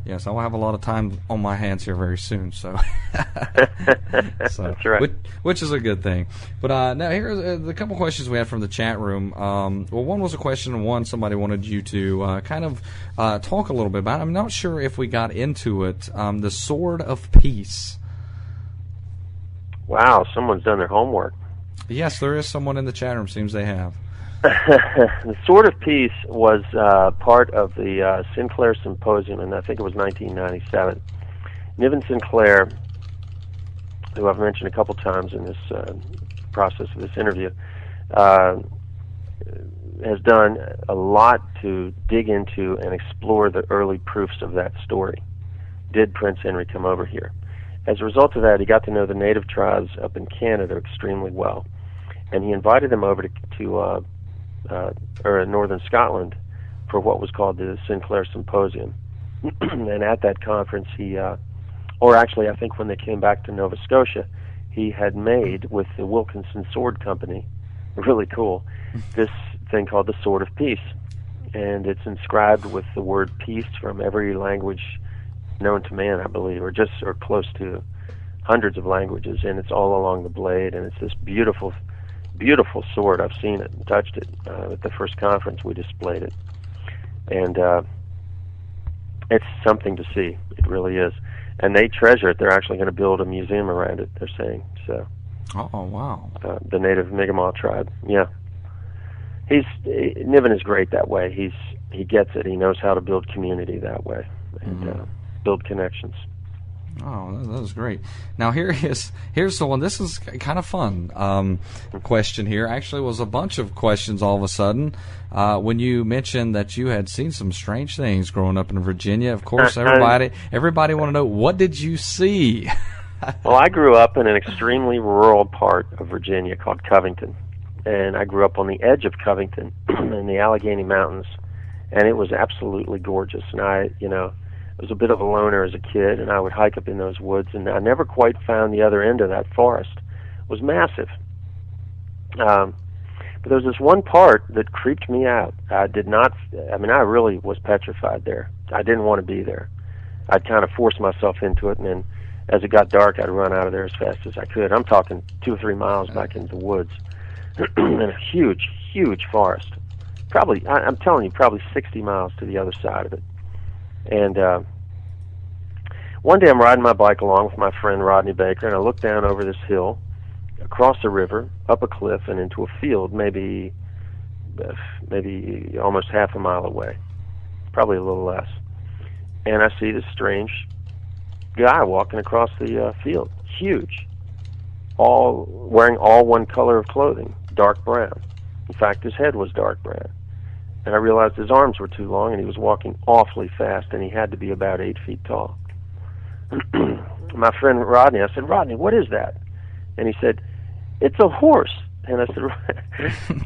Yes, I will have a lot of time on my hands here very soon, so that's right. Which is a good thing. But now here's a couple questions we had from the chat room. Well, one was a question, and one somebody wanted you to kind of talk a little bit about. I'm not sure if we got into it. The Sword of Peace. Wow, someone's done their homework. Yes, there is someone in the chat room. Seems they have. The Sword of Peace was part of the Sinclair Symposium, and I think it was 1997. Niven Sinclair, who I've mentioned a couple times in this process of this interview, has done a lot to dig into and explore the early proofs of that story. Did Prince Henry come over here? As a result of that, he got to know the native tribes up in Canada extremely well, and he invited them over to northern Scotland for what was called the Sinclair Symposium. And at that conference, or actually I think when they came back to Nova Scotia, he had made with the Wilkinson Sword Company, really cool, this thing called the Sword of Peace. And it's inscribed with the word peace from every language known to man, I believe, or close to hundreds of languages, and it's all along the blade, and it's this beautiful sword. I've seen it and touched it. At the first conference we displayed it, and it's something to see. It really is, and they treasure it. They're actually going to build a museum around it, they're saying. So oh wow. The native Mi'kmaq tribe. Yeah, Niven is great that way. He gets it. He knows how to build community that way and build connections. Oh, that was great. Now here's the one. This is kind of fun. Question here actually was a bunch of questions all of a sudden. When you mentioned that you had seen some strange things growing up in Virginia, of course, everybody want to know, what did you see? Well, I grew up in an extremely rural part of Virginia called Covington, and I grew up on the edge of Covington in the Allegheny Mountains, and it was absolutely gorgeous. And I was a bit of a loner as a kid, and I would hike up in those woods, and I never quite found the other end of that forest. It was massive. But there was this one part that creeped me out. I really was petrified there. I didn't want to be there. I'd kind of force myself into it, and then as it got dark, I'd run out of there as fast as I could. I'm talking 2 or 3 miles back into the woods in a huge, huge forest. Probably, I'm telling you, probably 60 miles to the other side of it. And one day I'm riding my bike along with my friend Rodney Baker, and I look down over this hill, across a river, up a cliff, and into a field, maybe almost half a mile away, probably a little less. And I see this strange guy walking across the field, huge, wearing all one color of clothing, dark brown. In fact, his head was dark brown. And I realized his arms were too long, and he was walking awfully fast, and he had to be about 8 feet tall. My friend Rodney, I said, "Rodney, what is that?" And he said, "It's a horse." And I said,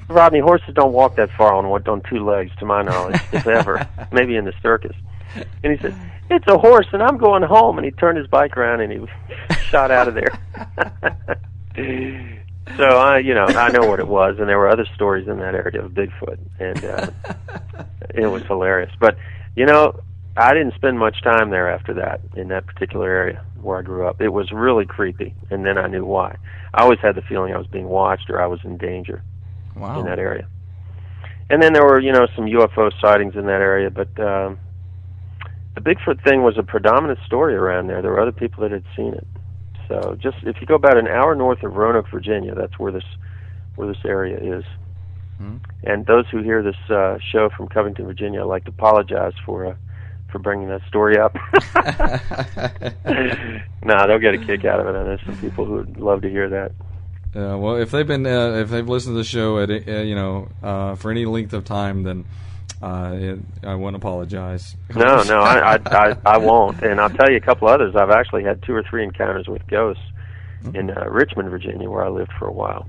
"Rodney, horses don't walk that far on 2 legs, to my knowledge, if ever, maybe in the circus." And he said, "It's a horse, and I'm going home." And he turned his bike around, and he shot out of there. So I know what it was, and there were other stories in that area of Bigfoot, and it was hilarious. But I didn't spend much time there after that in that particular area where I grew up. It was really creepy, and then I knew why. I always had the feeling I was being watched or I was in danger in that area. And then there were some UFO sightings in that area, but the Bigfoot thing was a predominant story around there. There were other people that had seen it. So just if you go about an hour north of Roanoke, Virginia, that's where this area is. Mm-hmm. And those who hear this show from Covington, Virginia, I'd like to apologize for bringing that story up. They'll get a kick out of it. I know some people who would love to hear that. Well, if they've listened to the show at for any length of time, then I won't apologize. No, I won't. And I'll tell you a couple others. I've actually had 2 or 3 encounters with ghosts in Richmond, Virginia, where I lived for a while.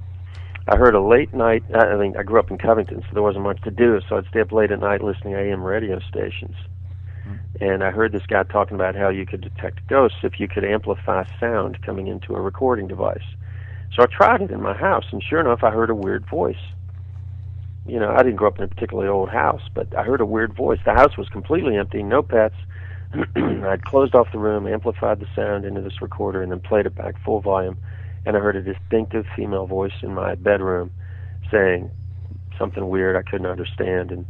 I heard a late night. I grew up in Covington, so there wasn't much to do. So I'd stay up late at night listening to AM radio stations. And I heard this guy talking about how you could detect ghosts if you could amplify sound coming into a recording device. So I tried it in my house, and sure enough, I heard a weird voice. I didn't grow up in a particularly old house, but I heard a weird voice. The house was completely empty, no pets. I'd closed off the room, amplified the sound into this recorder, and then played it back full volume. And I heard a distinctive female voice in my bedroom saying something weird I couldn't understand. And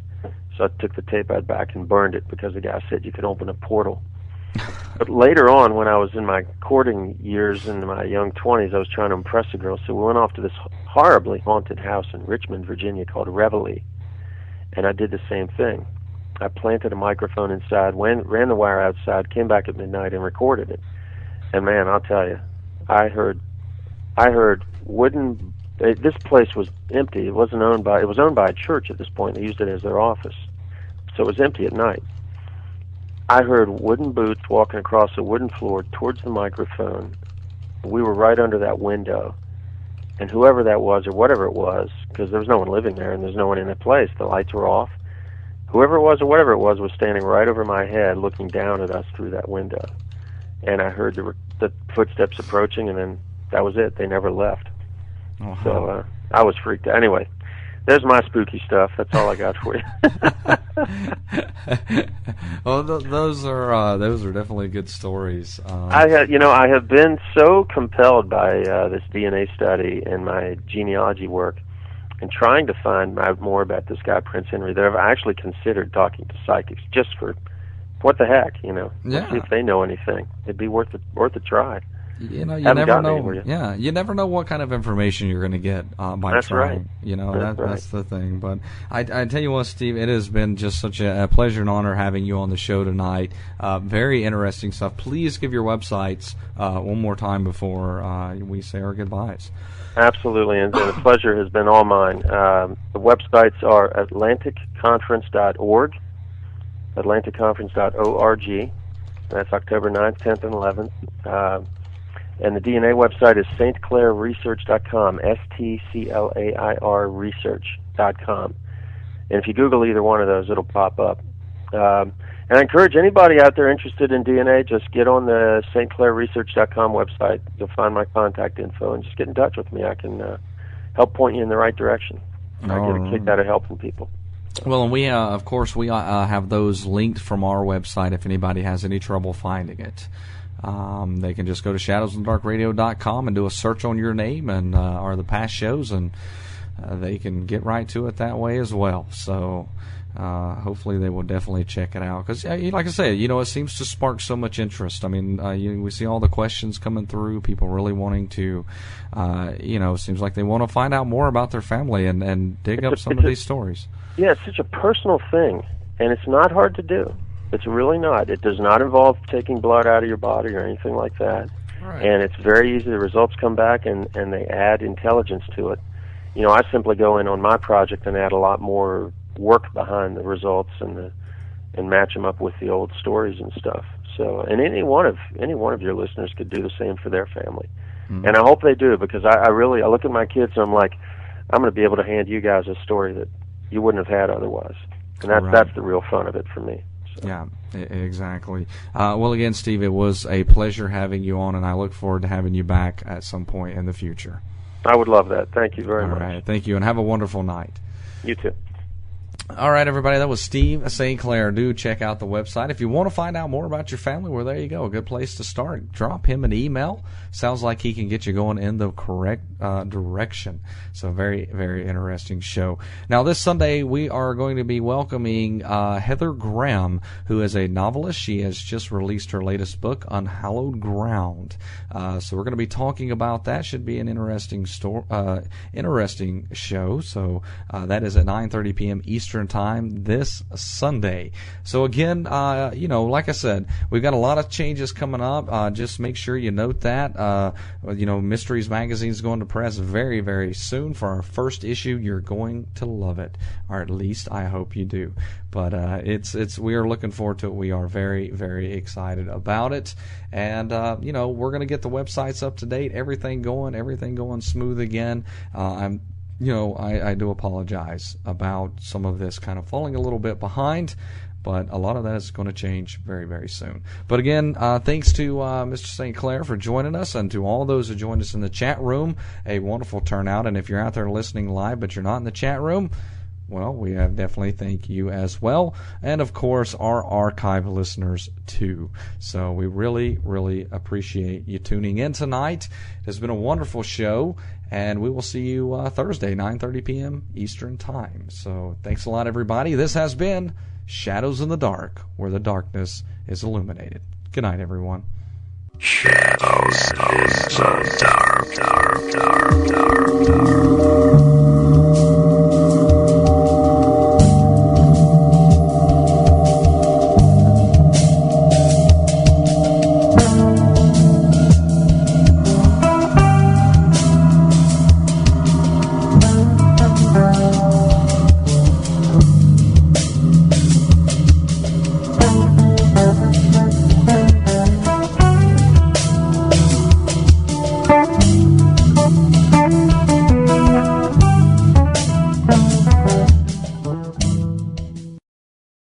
so I took the tape out back and burned it because the guy said you could open a portal. But later on, when I was in my courting years in my young 20s, I was trying to impress a girl. So we went off to this horribly haunted house in Richmond, Virginia called Reveille. And I did the same thing. I planted a microphone inside, ran the wire outside, came back at midnight and recorded it. And man, I'll tell you, I heard wooden. This place was empty. It was owned by a church at this point. They used it as their office, so it was empty at night. I heard wooden boots walking across a wooden floor towards the microphone. We were right under that window, and whoever that was or whatever it was, because there was no one living there and there's no one in the place. The lights were off. Whoever it was or whatever it was standing right over my head, looking down at us through that window. And I heard the footsteps approaching, and then that was it. They never left. Uh-huh. So I was freaked out. Anyway, there's my spooky stuff. That's all I got for you. Well, those are definitely good stories. I have been so compelled by this DNA study and my genealogy work, and trying to find out more about this guy Prince Henry, that I've actually considered talking to psychics just for what the heck, Yeah. See if they know anything. It'd be worth a try. You never know. Yeah, you never know what kind of information you're going to get by That's trying. Right. That's the thing. But I tell you what, Steve, it has been just such a pleasure and honor having you on the show tonight. Very interesting stuff. Please give your websites one more time before we say our goodbyes. Absolutely, and the pleasure has been all mine. The websites are atlanticconference.org, atlanticconference.org. That's October 9th, 10th, and 11th. And the DNA website is stclairresearch.com, STCLAIR research.com. And if you Google either one of those, it'll pop up. And I encourage anybody out there interested in DNA, just get on the stclairresearch.com website. You'll find my contact info, and just get in touch with me. I can help point you in the right direction. I get a kick out of helping people. Well, and we, of course, we have those linked from our website if anybody has any trouble finding it. They can just go to shadowsinthedarkradio.com and do a search on your name and or the past shows, and they can get right to it that way as well. So hopefully they will definitely check it out, because like I said, it seems to spark so much interest. I mean, we see all the questions coming through, people really wanting to seems like they want to find out more about their family and dig up some of these stories. Yeah, it's such a personal thing, and it's not hard to do. It's really not. It does not involve taking blood out of your body or anything like that. Right. And it's very easy. The results come back, and they add intelligence to it. I simply go in on my project and add a lot more work behind the results and match them up with the old stories and stuff. So, and any one of your listeners could do the same for their family. Mm-hmm. And I hope they do, because I look at my kids and I'm like, I'm going to be able to hand you guys a story that you wouldn't have had otherwise. And that's the real fun of it for me. So. Yeah, exactly. Well, again, Steve, it was a pleasure having you on, and I look forward to having you back at some point in the future. I would love that. Thank you very much. All right, thank you, and have a wonderful night. You too. All right, everybody, that was Steve St. Clair. Do check out the website. If you want to find out more about your family, well, there you go. A good place to start. Drop him an email. Sounds like he can get you going in the correct direction. So very, very interesting show. Now, this Sunday, we are going to be welcoming Heather Graham, who is a novelist. She has just released her latest book, Unhallowed Ground. So we're going to be talking about that. Should be an interesting show. So that is at 9:30 p.m. Eastern Eastern Time this Sunday. So again, like I said, we've got a lot of changes coming up. Just make sure you note that. Mysteries Magazine is going to press very, very soon for our first issue. You're going to love it, or at least I hope you do. But we are looking forward to it. We are very, very excited about it. And, we're going to get the websites up to date, everything going smooth again. I do apologize about some of this kind of falling a little bit behind, but a lot of that is going to change very, very soon. But again, thanks to Mr. St. Clair for joining us, and to all those who joined us in the chat room. A wonderful turnout. And if you're out there listening live but you're not in the chat room, well, we definitely thank you as well. And, of course, our archive listeners, too. So we really, really appreciate you tuning in tonight. It has been a wonderful show, and we will see you Thursday, 9:30 p.m. Eastern Time. So thanks a lot, everybody. This has been Shadows in the Dark, where the darkness is illuminated. Good night, everyone. Shadows.